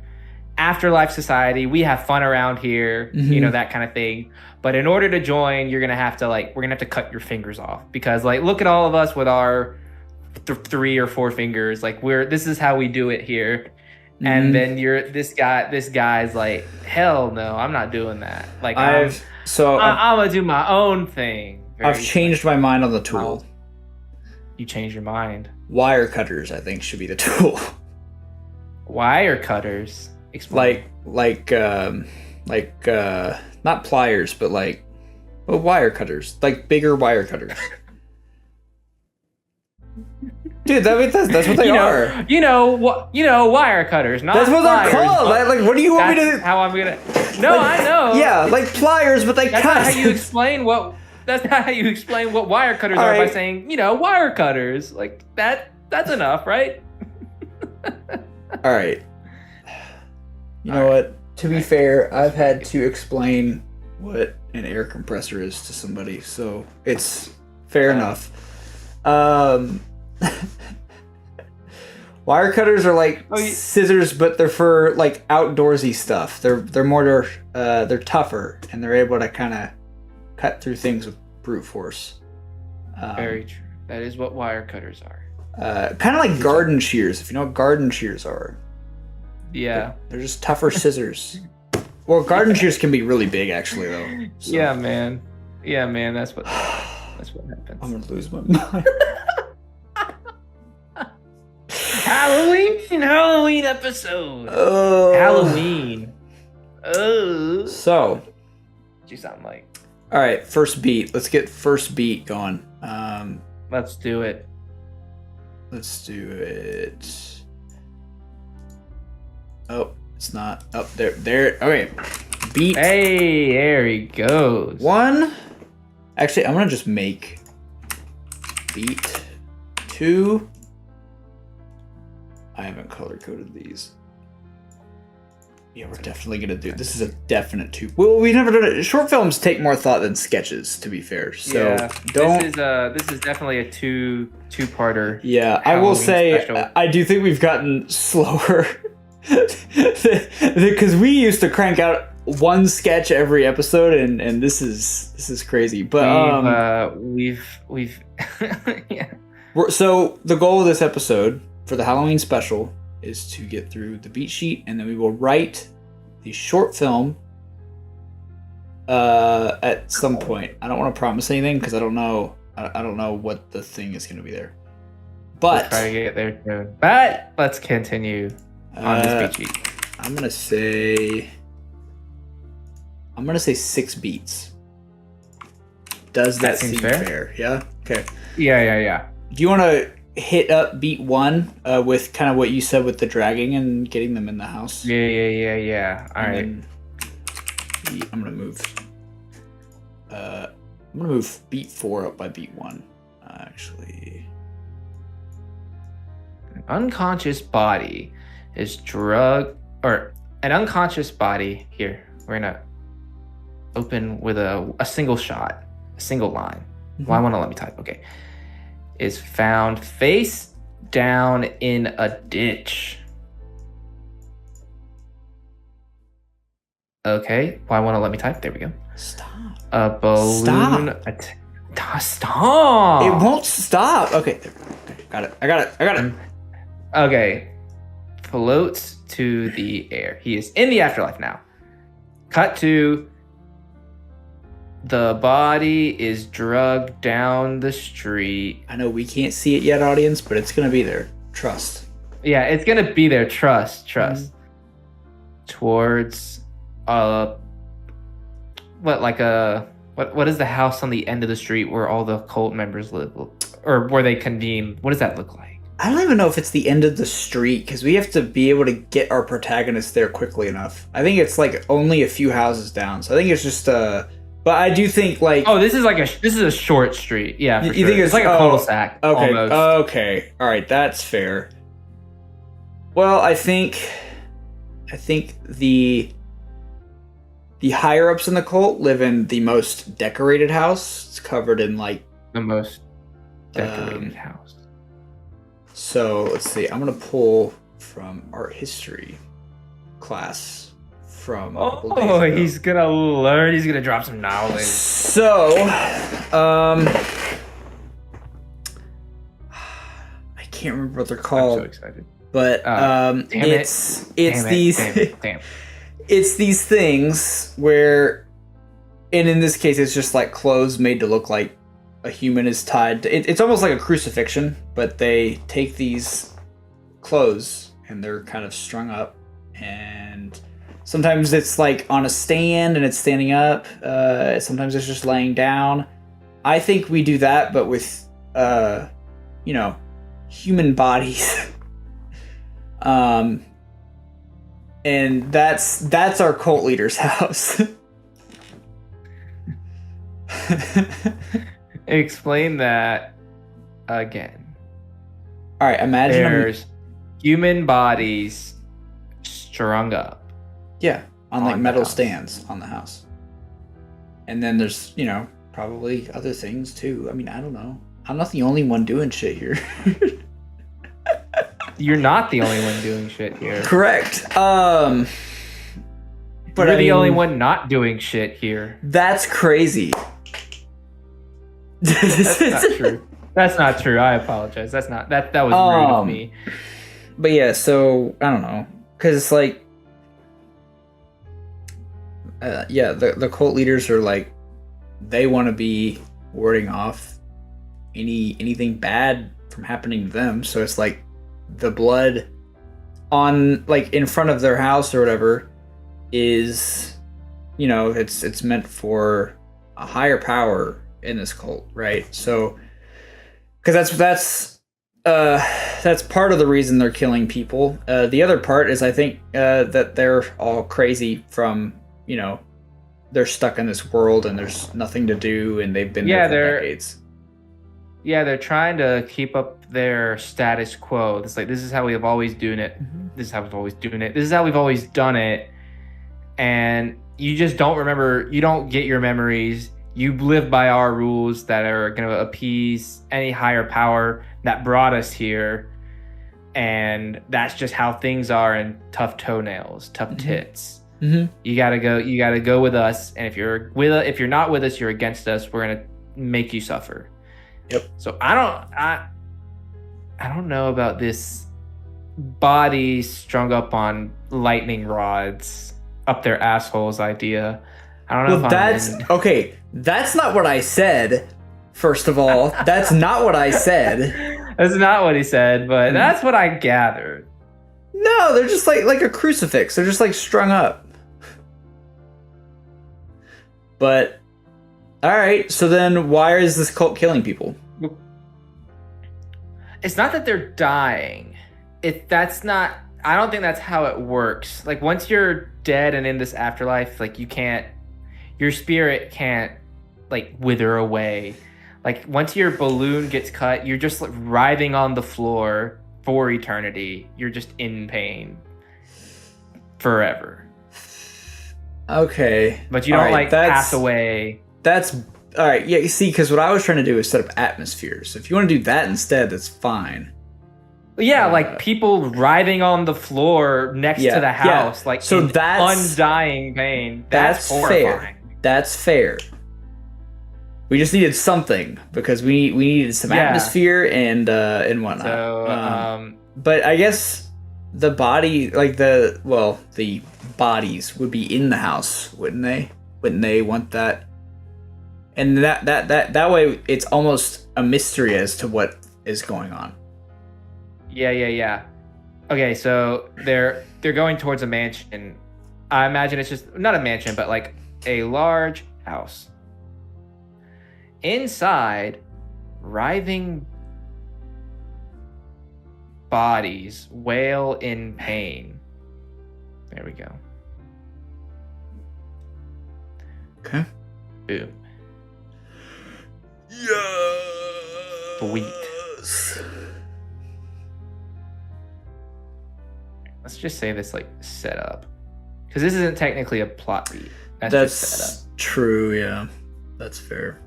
afterlife society. We have fun around here, you know, that kind of thing. But in order to join, we're gonna have to cut your fingers off, because like look at all of us with our 3 or 4 fingers. Like this is how we do it here. And then this guy's like, hell no, I'm not doing that. Like I'm gonna do my own thing. I've changed my mind on the tool. You changed your mind. Wire cutters, I think, should be the tool. Wire cutters. Explain. Like not pliers, but wire cutters, like bigger wire cutters. Dude, that's what they are. You know, wire cutters. Not that's what pliers, they're called. Like, what do you want me to? How I'm gonna? No, I know. Yeah, like pliers, but they cut. That's not how you explain what. That's not how you explain what wire cutters are, by saying, wire cutters. Like that. That's enough, right? All right. You know what? To be fair, I've had to explain what an air compressor is to somebody, so it's fair enough. Wire cutters are like scissors, but they're for like outdoorsy stuff. They're more they're tougher, and they're able to kind of cut through things with brute force. Very true. That is what wire cutters are. Kind of like garden shears, if you know what garden shears are. Yeah. They're just tougher scissors. Well, garden shears can be really big, actually, though. So. Yeah, man. That's what happens. I'm gonna lose my mind. Halloween episode. Halloween. Oh. So, What you sound like? all right, first beat. Let's get first beat going. Let's do it. Let's do it. Oh, it's not up there. There. Okay. Beat. Hey, there he goes. 1. Actually, I'm gonna just make beat 2. I haven't color coded these. Yeah, we're definitely gonna do. This is a definite 2. Well, we never done it. Short films take more thought than sketches, to be fair. So yeah, don't. This is definitely a two-parter. Yeah, I will say special. I do think we've gotten slower because we used to crank out one sketch every episode, and this is crazy. But we've yeah. So the goal of this episode for the Halloween special is to get through the beat sheet, and then we will write the short film at some point. I don't want to promise anything because I don't know. I don't know what the thing is going to be there. But We'll try to get there soon. But let's continue on this beat sheet. I'm gonna say 6 beats. Does that seem fair? Yeah. Okay. Yeah. Do you want to hit up beat 1 with kind of what you said with the dragging and getting them in the house? Yeah. All right. I'm gonna move. I'm gonna move beat 4 up by beat 1. Actually. An unconscious body is an unconscious body. Here, we're gonna open with a single shot, a single line. Mm-hmm. Well, I want to let me type. Okay. Is found face down in a ditch. Okay. Why want to let me type? There we go. Stop. A balloon. Stop. It won't stop. Okay. Got it. I got it. Okay. Floats to the air. He is in the afterlife now. Cut to the body is drugged down the street. I know we can't see it yet, audience, but it's gonna be there. Trust. Yeah, it's gonna be there. Trust. Towards what is the house on the end of the street where all the cult members live, or where they convene? What does that look like? I don't even know if it's the end of the street because we have to be able to get our protagonist there quickly enough. I think it's like only a few houses down, so I think it's just But I do think like this is a short street. Yeah, for you sure. think it's like a cul-de-sac. Okay. Almost. Okay. All right, that's fair. Well, I think the higher ups in the cult live in the most decorated house. It's covered in like the most decorated house. So let's see. I'm gonna pull from art history class from. A couple days ago. He's gonna learn. He's gonna drop some knowledge. So, I can't remember what they're called. I'm so excited. But it's these it's these things where, and in this case, it's just like clothes made to look like a human is tied to, it's almost like a crucifixion, but they take these clothes and they're kind of strung up, and sometimes it's like on a stand and it's standing up, sometimes it's just laying down. I think we do that, but with human bodies. And that's our cult leader's house. Explain that again. All right, imagine there's human bodies strung up. Yeah, on like metal house. stands on the house. And then there's, probably other things too. I mean, I don't know. I'm not the only one doing shit here. You're not the only one doing shit here. Correct. But you're the only one not doing shit here. That's crazy. That's not true. That's not true. I apologize. That was rude of me. But yeah, so I don't know, because it's like yeah, the cult leaders are like, they want to be warding off anything bad from happening to them. So it's like the blood on like in front of their house or whatever is, you know, it's meant for a higher power in this cult, right? So because that's part of the reason they're killing people. The other part is I think that they're all crazy from, you know, they're stuck in this world and there's nothing to do and they've been there for decades. Yeah, they're trying to keep up their status quo. It's like, this is how we have always done it. Mm-hmm. This is how we've always doing it. This is how we've always done it. And you just don't remember. You don't get your memories. You live by our rules that are going to appease any higher power that brought us here. And that's just how things are in tough toenails, tough tits. Mm-hmm. You gotta go with us. And if you're not with us, you're against us. We're going to make you suffer. Yep. So I don't know about this body strung up on lightning rods up their assholes idea. I don't know okay. That's not what I said. First of all, that's not what I said. That's not what he said, but that's what I gathered. No, they're just like a crucifix. They're just like strung up. But all right, so then why is this cult killing people? It's not that they're dying. I don't think that's how it works. Like once you're dead and in this afterlife, like your spirit can't like wither away. Like once your balloon gets cut, you're just like writhing on the floor for eternity. You're just in pain forever. Okay. But you don't pass away. That's all right. Yeah, you see, because what I was trying to do is set up atmospheres. So if you want to do that instead, that's fine. Yeah, like people writhing on the floor next to the house, like so that's undying pain. That's horrifying. Fair. That's fair. We just needed something because we needed some atmosphere and whatnot. So, but I guess the body, like the bodies would be in the house, wouldn't they? Wouldn't they want that? And that way, it's almost a mystery as to what is going on. Yeah. Okay, so they're going towards a mansion. I imagine it's just not a mansion, but like a large house. Inside, writhing bodies wail in pain. There we go. Okay. Boom. Yes. Sweet. Let's just say this like setup, because this isn't technically a plot beat. That's just setup. True. Yeah, that's fair.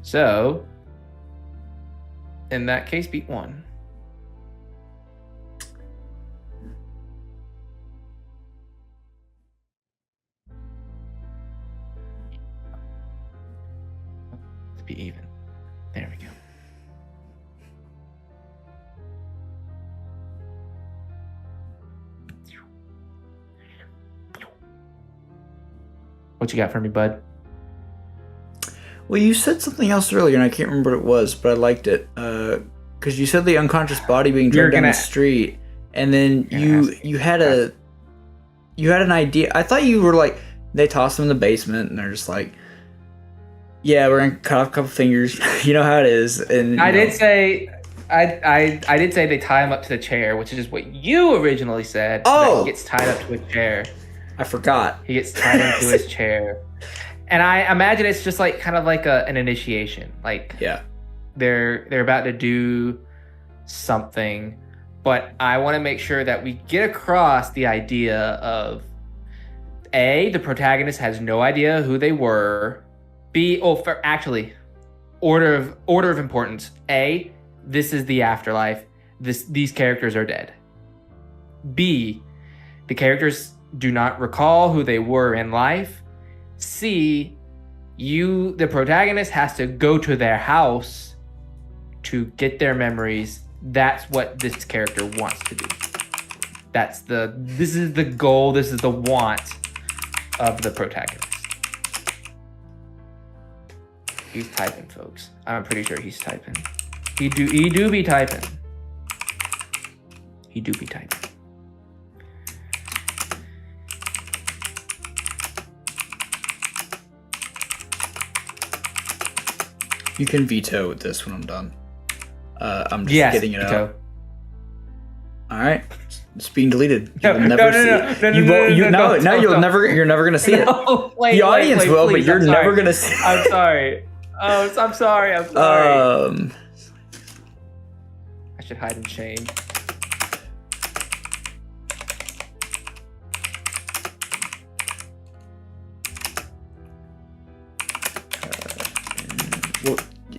So, in that case, beat 1. Let's be even. There we go. What you got for me, bud? Well, you said something else earlier, and I can't remember what it was, but I liked it. Because you said the unconscious body being dragged down the street, and then you had an idea. I thought you were like, they tossed him in the basement, and they're just like, yeah, we're gonna cut off a couple fingers. You know how it is. And I did say they tie him up to the chair, which is what you originally said. Oh, that he gets tied up to a chair. I forgot. He gets tied into his chair. And I imagine it's just like kind of like an initiation. Like they're about to do something, but I want to make sure that we get across the idea of A, the protagonist has no idea who they were. B, order of importance. A, this is the afterlife. These characters are dead. B, the characters do not recall who they were in life. C, the protagonist has to go to their house to get their memories. That's what this character wants to do. This is the goal, this is the want. of the protagonist. He's typing, folks. I'm pretty sure he's typing. He do be typing. He do be typing. You can veto this when I'm done. I'm just getting it out. All right, it's being deleted. You'll never see it. You're never gonna see it. The audience will, but you're never gonna see it. I'm sorry. Oh, I'm sorry. I should hide in shame. Well,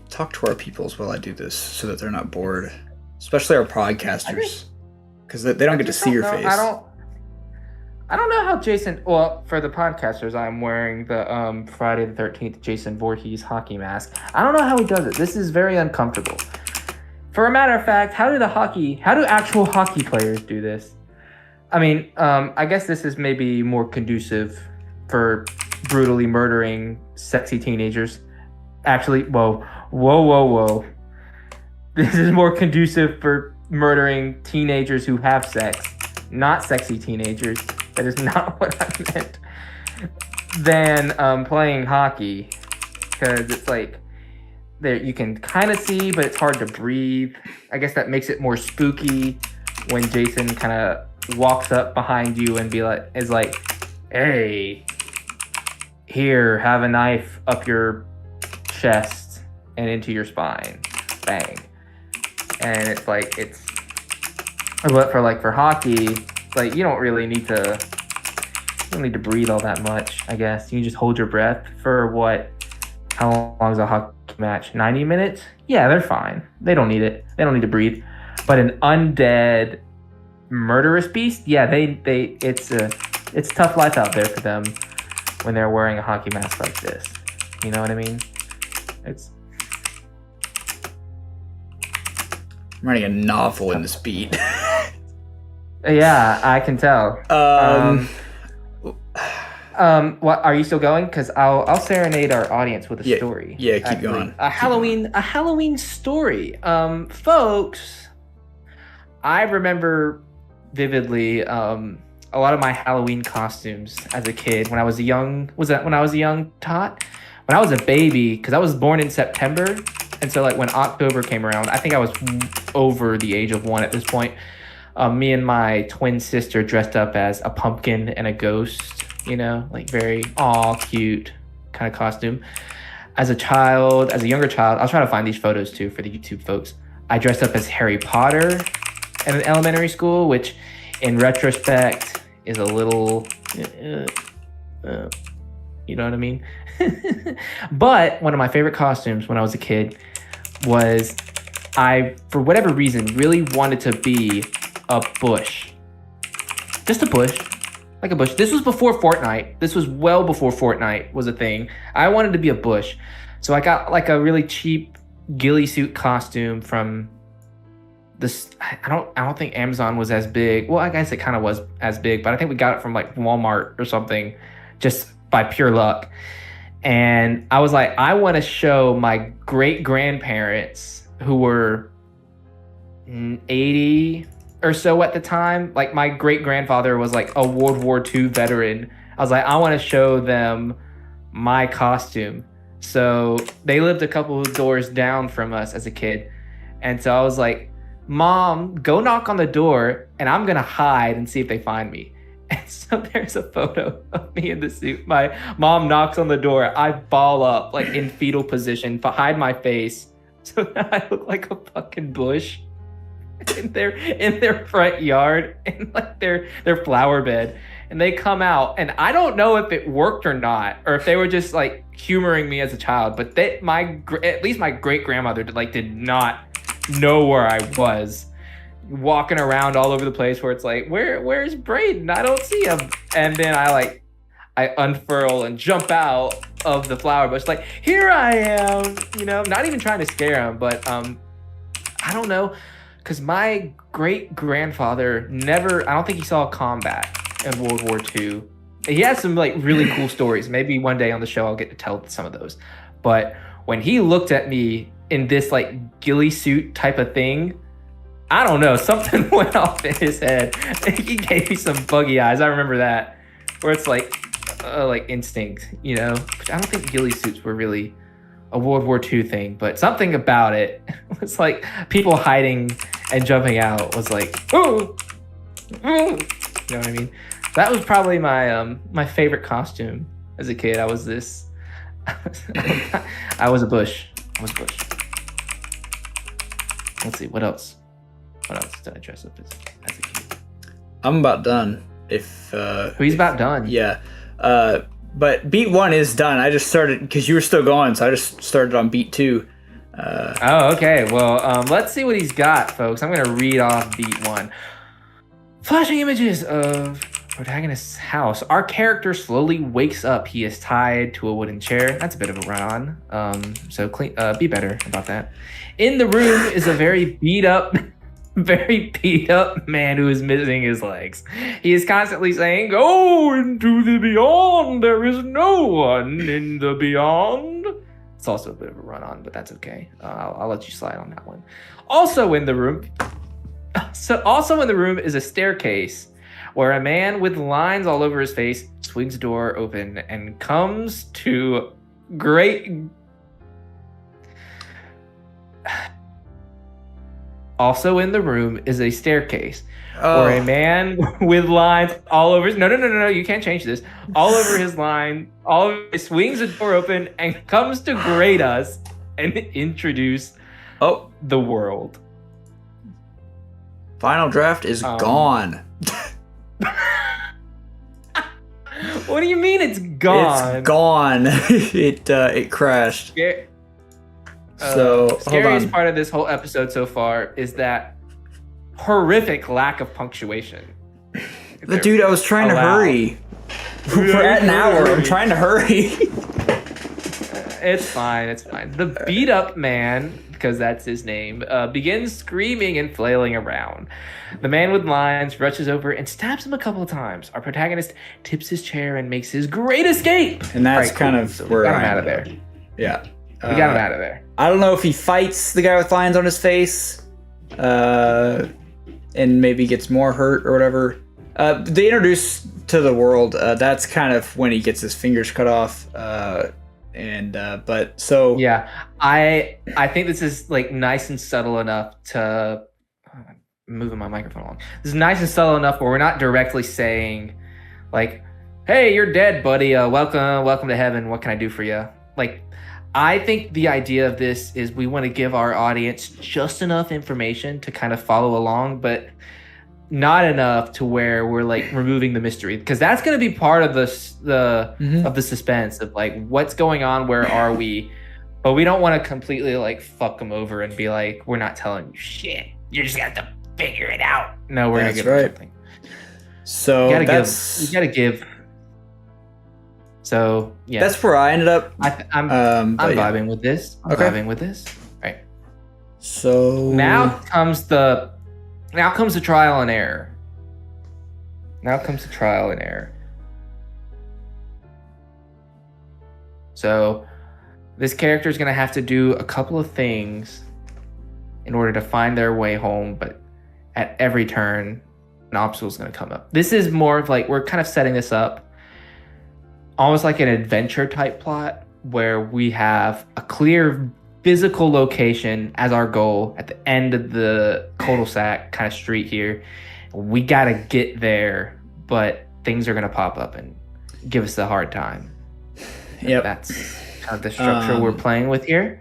talk to our peoples while I do this so that they're not bored, especially our podcasters, because they don't get to see your face. I don't know how Jason. Well, for the podcasters, I'm wearing the Friday the 13th Jason Voorhees hockey mask. I don't know how he does it. This is very uncomfortable. For a matter of fact, how do actual hockey players do this? I mean, I guess this is maybe more conducive for brutally murdering sexy teenagers. Actually, whoa. This is more conducive for murdering teenagers who have sex, not sexy teenagers. That is not what I meant. Than playing hockey, because it's like there you can kind of see, but it's hard to breathe. I guess that makes it more spooky when Jason kind of walks up behind you and is like, "Hey, here, have a knife up your chest and into your spine, bang." And it's like but for hockey, it's like you don't need to breathe all that much. I guess you can just hold your breath for how long is a hockey match? 90 minutes? Yeah, they're fine. They don't need it. They don't need to breathe. But an undead murderous beast, yeah, it's tough life out there for them when they're wearing a hockey mask like this. You know what I mean? I'm writing a novel in this beat. Yeah, I can tell. What are you still going? Because I'll serenade our audience with a story. Yeah, keep going. A Halloween story. Folks, I remember vividly a lot of my Halloween costumes as a kid when I was a young tot? When I was a baby, because I was born in September, and so like when October came around, I think I was over the age of 1 at this point. Me and my twin sister dressed up as a pumpkin and a ghost, like very cute kind of costume. As a younger child, I'll try to find these photos too for the YouTube folks. I dressed up as Harry Potter in elementary school, which in retrospect is a little, you know what I mean? But one of my favorite costumes when I was a kid was for whatever reason, really wanted to be a bush. Just a bush. Like a bush. This was before Fortnite. This was well before Fortnite was a thing. I wanted to be a bush. So I got like a really cheap ghillie suit costume from this. I don't think Amazon was as big. Well, I guess it kind of was as big, but I think we got it from like Walmart or something just by pure luck. And I was like, I want to show my great-grandparents who were 80 or so at the time. Like my great-grandfather was like a World War II veteran. I was like, I want to show them my costume. So they lived a couple of doors down from us as a kid. And so I was like, Mom, go knock on the door and I'm going to hide and see if they find me. And so there's a photo of me in the suit. My mom knocks on the door. I ball up like in fetal position, hide my face so that I look like a fucking bush in their front yard in like their flower bed. And they come out, and I don't know if it worked or not, or if they were just like humoring me as a child. But at least my great grandmother did not know where I was. Walking around all over the place where it's like, where's Braydan? I don't see him. And then I unfurl and jump out of the flower bush, like, here I am, not even trying to scare him, but I don't know, because my great grandfather I don't think he saw combat in World War II. he has some like really cool stories. Maybe one day on the show I'll get to tell some of those. But when he looked at me in this like ghillie suit type of thing, I don't know, something went off in his head. He gave me some buggy eyes. I remember that, where it's like instinct, you know. I don't think ghillie suits were really a World War II thing, but something about it was like people hiding and jumping out was like, ooh, ooh. You know what I mean? That was probably my my favorite costume as a kid. I was this. I was a bush. Let's see, what else? What else did I dress up as a kid? I'm about done. He's about done. Yeah. But beat 1 is done. I just started because you were still going, so I just started on beat 2. Oh, okay. Well, let's see what he's got, folks. I'm gonna read off beat 1. Flashing images of protagonist's house. Our character slowly wakes up. He is tied to a wooden chair. That's a bit of a run-on. So clean. Be better about that. In the room is a very beat up man who is missing his legs. He is constantly saying, "Go into the beyond. There is no one in the beyond." It's also a bit of a run-on, but that's okay. I'll let you slide on that one. Also in the room is a staircase where a man with lines all over his face swings the door open and comes to great... Also in the room is a staircase where a man with lines all over his... No, you can't change this. All over his line, swings the door open and comes to grade us and introduce the world. Final draft is gone. What do you mean it's gone? It's gone. It crashed. So scariest part of this whole episode so far is that horrific lack of punctuation. But dude, I was trying to hurry. We're at an hour. I'm trying to hurry. It's fine. The beat up man, because that's his name, begins screaming and flailing around. The man with lines rushes over and stabs him a couple of times. Our protagonist tips his chair and makes his great escape. And that's kind of so where we got him out of there. Yeah. We got him out of there. I don't know if he fights the guy with lines on his face, and maybe gets more hurt or whatever. They introduce to the world. That's kind of when he gets his fingers cut off. But so yeah, I think this is like nice and subtle enough to... I'm moving my microphone along. This is nice and subtle enough where we're not directly saying like, "Hey, you're dead, buddy. Welcome to heaven. What can I do for you?" Like, I think the idea of this is we want to give our audience just enough information to kind of follow along, but not enough to where we're like removing the mystery, because that's going to be part of the suspense of like what's going on, where are we, but we don't want to completely like fuck them over and be like, we're not telling you shit. You're just gonna have to figure it out. No, we're gonna give them something. So you gotta give. So yeah, that's where I ended up. I'm vibing with this. I'm vibing with this. Right. So now comes the trial and error. So this character is gonna have to do a couple of things in order to find their way home, but at every turn, an obstacle is gonna come up. This is more of like, we're kind of setting this up almost like an adventure type plot where we have a clear physical location as our goal at the end of the cul-de-sac kind of street here. We got to get there, but things are going to pop up and give us a hard time. Yep. That's kind of the structure we're playing with here.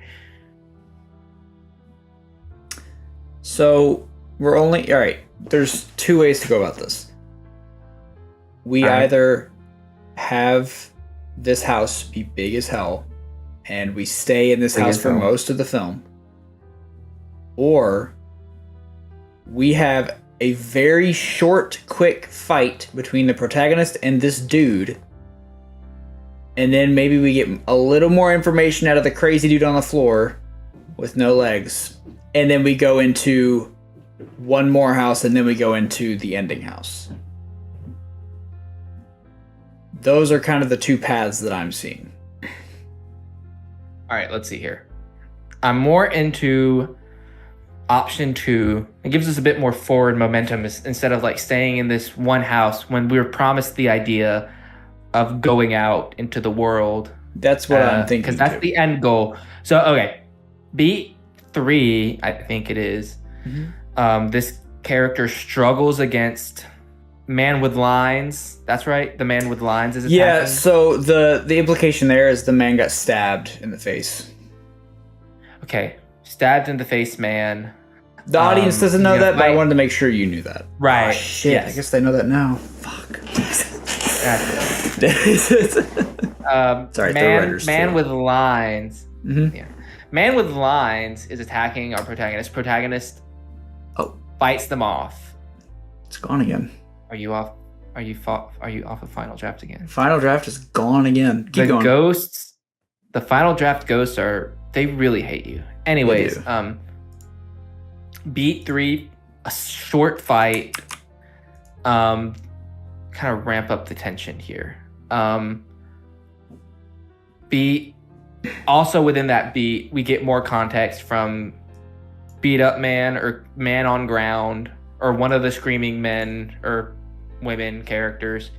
So we're only... All right. There's two ways to go about this. We either have this house be big as hell and we stay in this house for most of the film, or we have a very short, quick fight between the protagonist and this dude, and then maybe we get a little more information out of the crazy dude on the floor with no legs, and then we go into one more house, and then we go into the ending house. those are kind of the two paths that I'm seeing. All right, let's see here. I'm more into option 2. It gives us a bit more forward momentum instead of like staying in this one house when we were promised the idea of going out into the world. That's what I'm thinking. Because that's the end goal. So, okay. Beat 3, I think it is. Mm-hmm. This character struggles against man with lines. That's right. The man with lines is attacking. Yeah, so the implication there is the man got stabbed in the face. Okay. Stabbed in the face, man. The audience doesn't know that, but I wanted to make sure you knew that. Right. Oh, shit. Yes. I guess they know that now. Fuck. Sorry, man with lines. Mm-hmm. Yeah. Man with lines is attacking our protagonist. Protagonist fights them off. It's gone again. Are you off? Are you off of Final Draft again? Final Draft is gone again. Keep going. Ghosts, the Final Draft ghosts they really hate you. Anyways, beat 3, a short fight. Kind of ramp up the tension here. Beat, also within that beat, we get more context from beat up man or man on ground or one of the screaming men or women characters.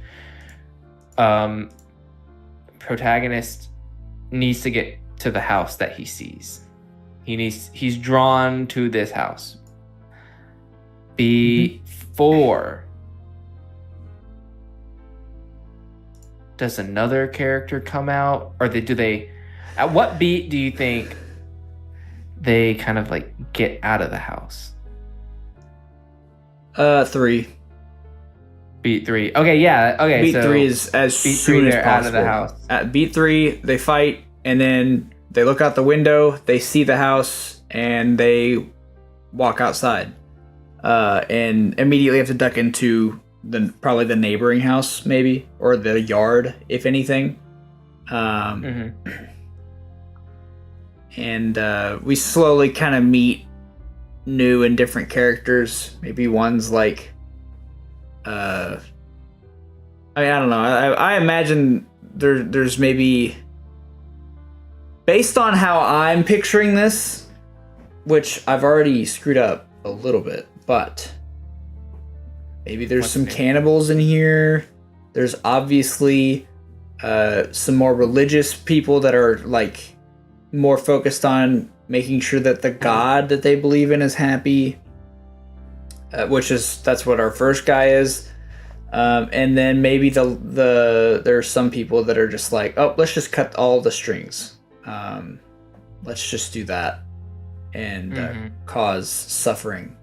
Protagonist needs to get to the house that he sees. He's drawn to this house. B4. Does another character come out? Or do they at what beat do you think they kind of like get out of the house? 3. Beat 3. Okay, yeah. Okay, beat 3 is as beat soon 3 as they're possible. out of the house. At beat 3, they fight, and then they look out the window, they see the house, and they walk outside. And immediately have to duck into probably the neighboring house, maybe, or the yard, if anything. And we slowly kind of meet new and different characters. Maybe one's like, I don't know. I imagine there's maybe, based on how I'm picturing this, which I've already screwed up a little bit, but maybe there's some cannibals in here. There's obviously some more religious people that are like more focused on making sure that the god that they believe in is happy, that's what our first guy is. And then maybe there are some people that are just like, oh, let's just cut all the strings. Let's just do that and cause suffering.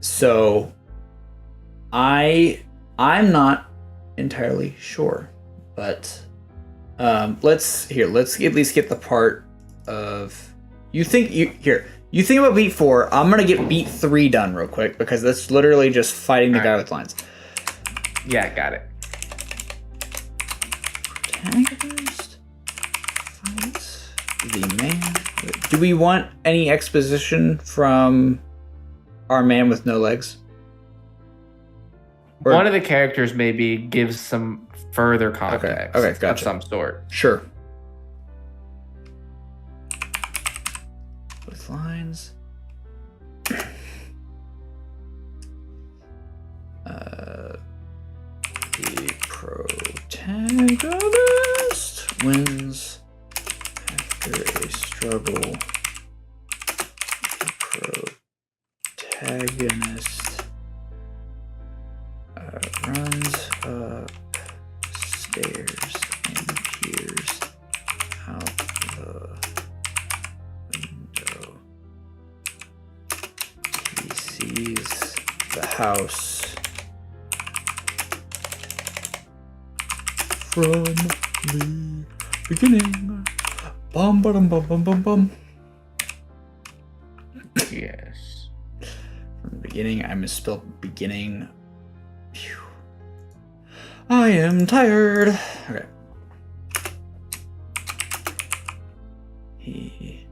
So I'm not entirely sure, but let's at least get the part of you think about beat 4. I'm gonna get beat 3 done real quick because that's literally just fighting the guy with lines. Yeah, got it. Protagonist fights the man. Do we want any exposition from our man with no legs? One of the characters maybe gives some further context gotcha. of some sort. Sure. With lines. The protagonist wins after a struggle. The protagonist runs up stairs and peers out the window. He sees the house from the beginning. Bum bum bum bum bum bum. Yes. From the beginning, I misspelled beginning. Phew. I am tired. Okay. He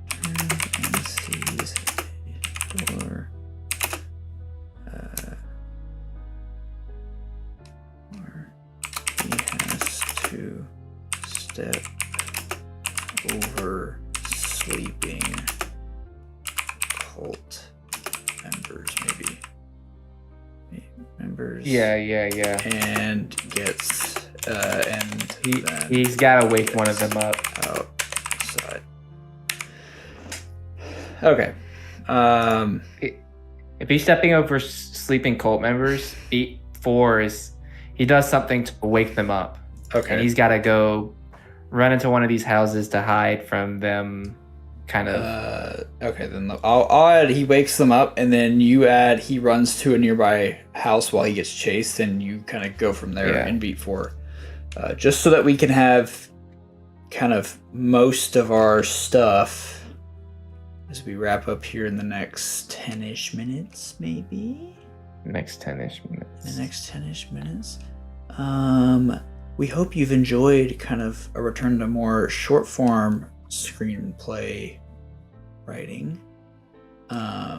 turns and sees a door to step over sleeping cult members, maybe. Members. Yeah. And gets and He's got to wake one of them up. Outside. Okay. If he's stepping over sleeping cult members, he does something to wake them up. Okay. And he's got to go run into one of these houses to hide from them. Kind of. Okay, then I'll add he wakes them up, and then you add he runs to a nearby house while he gets chased, and you kind of go from there in beat 4. Just so that we can have kind of most of our stuff as we wrap up here in the next 10-ish minutes, maybe? Next 10-ish minutes. The next 10-ish minutes. We hope you've enjoyed kind of a return to more short-form screenplay writing.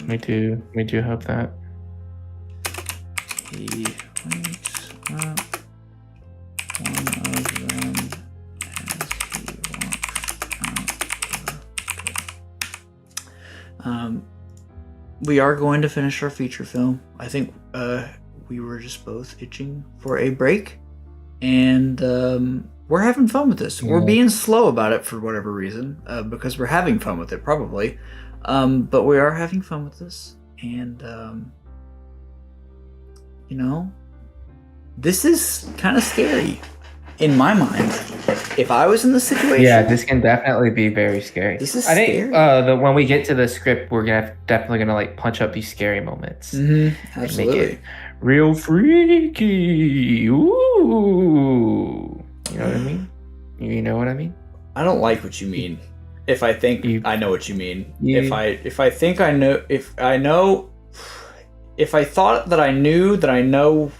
Me too hope that. He wakes up one of them as he walks out. We are going to finish our feature film. I think we were just both itching for a break, and we're having fun with this. We're being slow about it for whatever reason, because we're having fun with it, probably. But we are having fun with this, and this is kind of scary in my mind. If I was in the situation, yeah, this can definitely be very scary. This is I think scary. when we get to the script, we're definitely gonna like punch up these scary moments. Absolutely. Make it real freaky. Ooh. You know what I mean? You know what I mean? I don't like what you mean. If I think I know what you mean. If I think I know, if I thought that I knew that I know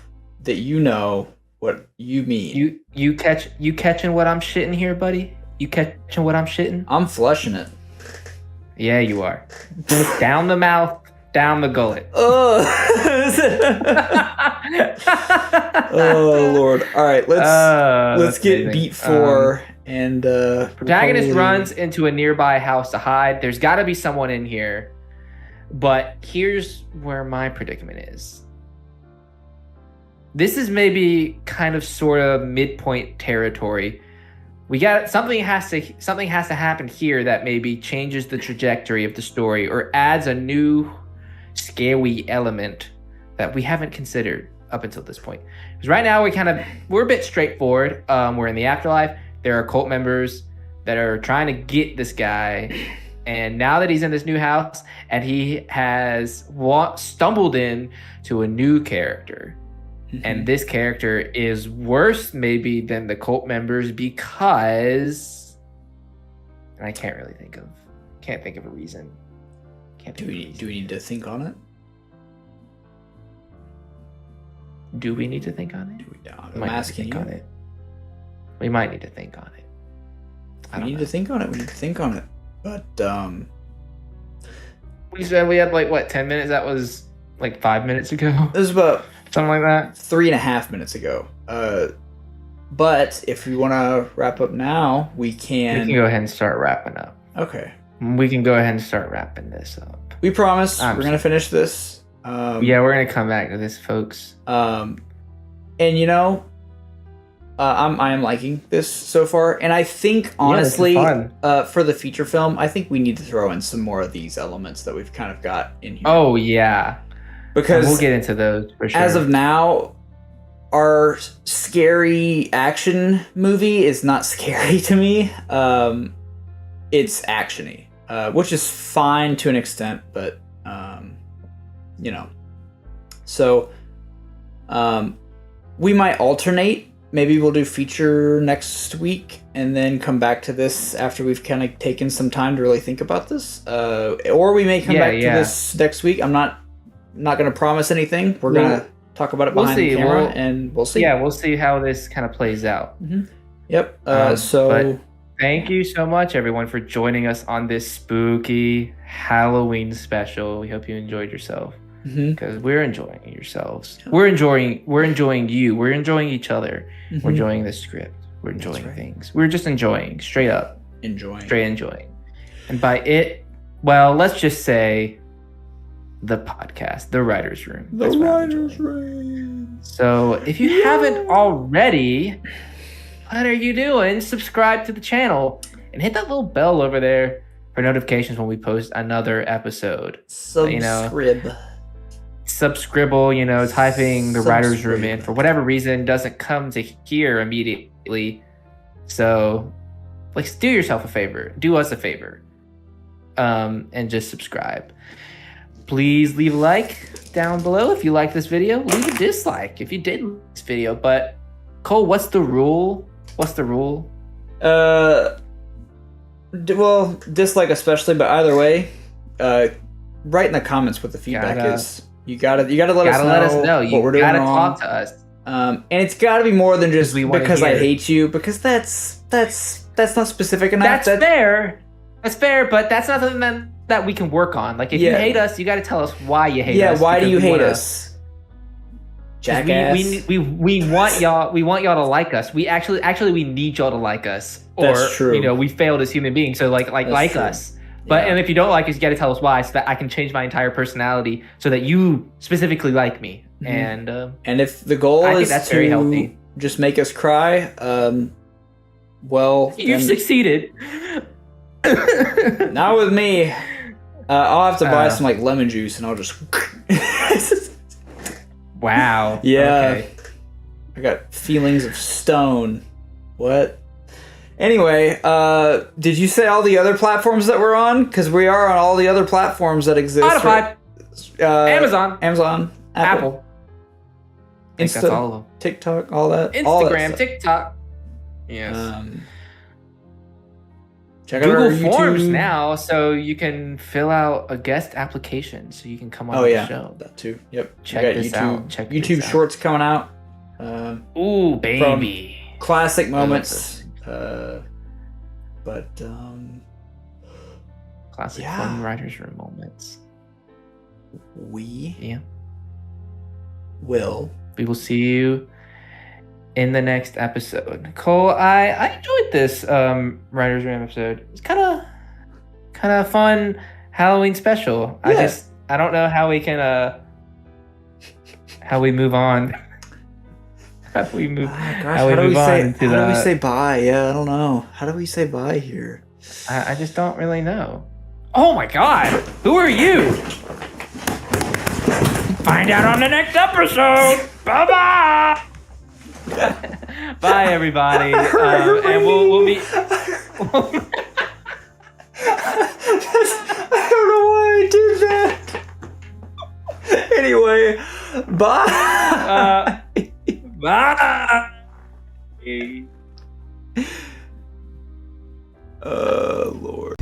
that you know what you mean. You catching what I'm shitting here, buddy? You catching what I'm shitting? I'm flushing it. Yeah, you are. Down the mouth, down the gullet. Oh Lord! All right, let's get amazing. beat 4 and protagonist runs into a nearby house to hide. There's got to be someone in here, but here's where my predicament is. This is maybe kind of sort of midpoint territory. We got something has to happen here that maybe changes the trajectory of the story or adds a new scary element that we haven't considered up until this point. Because right now we're a bit straightforward. We're in the afterlife. There are cult members that are trying to get this guy, and now that he's in this new house and he has stumbled in to a new character. And this character is worse maybe than the cult members because, and I can't think of a reason. Do we need to think on it? Do we need to think on it? I'm asking you. On it. We might need to think on it. We need to think on it. But we said we had 10 minutes. That was 5 minutes ago. It was about something like that. 3.5 minutes ago. But if we want to wrap up now, we can. We can go ahead and start wrapping up. Okay. We can go ahead and start wrapping this up. We promise we're gonna finish this. Yeah, we're gonna come back to this, folks. And I am liking this so far, and I think honestly, for the feature film, I think we need to throw in some more of these elements that we've kind of got in here. Oh yeah, because we'll get into those for sure. As of now, our scary action movie is not scary to me. It's actiony, which is fine to an extent, but So, we might alternate. Maybe we'll do feature next week and then come back to this after we've kind of taken some time to really think about this. Or we may come back to this next week. I'm not going to promise anything. We're going to talk about it behind the camera, and we'll see. Yeah, we'll see how this kind of plays out. Mm-hmm. Yep. But thank you so much, everyone, for joining us on this spooky Halloween special. We hope you enjoyed yourself. Because we're enjoying yourselves. We're enjoying you. We're enjoying each other. We're enjoying the script. we're enjoying things. We're just enjoying, straight up. Straight enjoying. And by it, well, let's just say the podcast, the Writers Room. The Writers Room. So if you haven't already, what are you doing? Subscribe to the channel and hit that little bell over there for notifications when we post another episode. Subscribble, you know, typing the Writers Room in for whatever reason doesn't come to here immediately. So, like, do yourself a favor. Do us a favor. And just subscribe. Please leave a like down below if you like this video. Leave a dislike if you did like this video. But, Cole, what's the rule? Well, dislike especially, but either way, write in the comments what the feedback is. You gotta let us know. You what we're doing gotta wrong. talk to us. And it's gotta be more than just because I hate you, because that's not specific enough. That's fair. That's fair, but that's not something that we can work on. Like, if you hate us, you gotta tell us why you hate us. Yeah, why do you hate us? Jackass. We want y'all to like us. We actually we need y'all to like us. That's true. You know, we failed as human beings, so like us. But and if you don't like us, you got to tell us why, so that I can change my entire personality, so that you specifically like me. Mm-hmm. And if the goal is that's to very healthy. Just make us cry, well, you've succeeded. Not with me. I'll have to buy some like lemon juice, and I'll just. Wow. Yeah. Okay. I got feelings of stone. What? Anyway, did you say all the other platforms that we're on? Because we are on all the other platforms that exist. Spotify, Amazon, Apple. Insta, that's all of them. TikTok, all that. Instagram, all that TikTok. Yes. Check out Google our Forms YouTube. now, so you can fill out a guest application, so you can come on the show. That too. Yep. Check this out. Check YouTube this out. Shorts coming out. Ooh, baby. Classic moments. Classic fun Writers Room moments. We will see you in the next episode. Cole, I enjoyed this Writers Room episode. It's kind of fun Halloween special. Yeah. I don't know how we can how we move on. How do we move say bye? Yeah, I don't know. How do we say bye here? I just don't really know. Oh my god! Who are you? Find out on the next episode! Bye-bye! Bye, everybody. And we'll be... I don't know why I did that. Anyway, bye. Bye. Lord.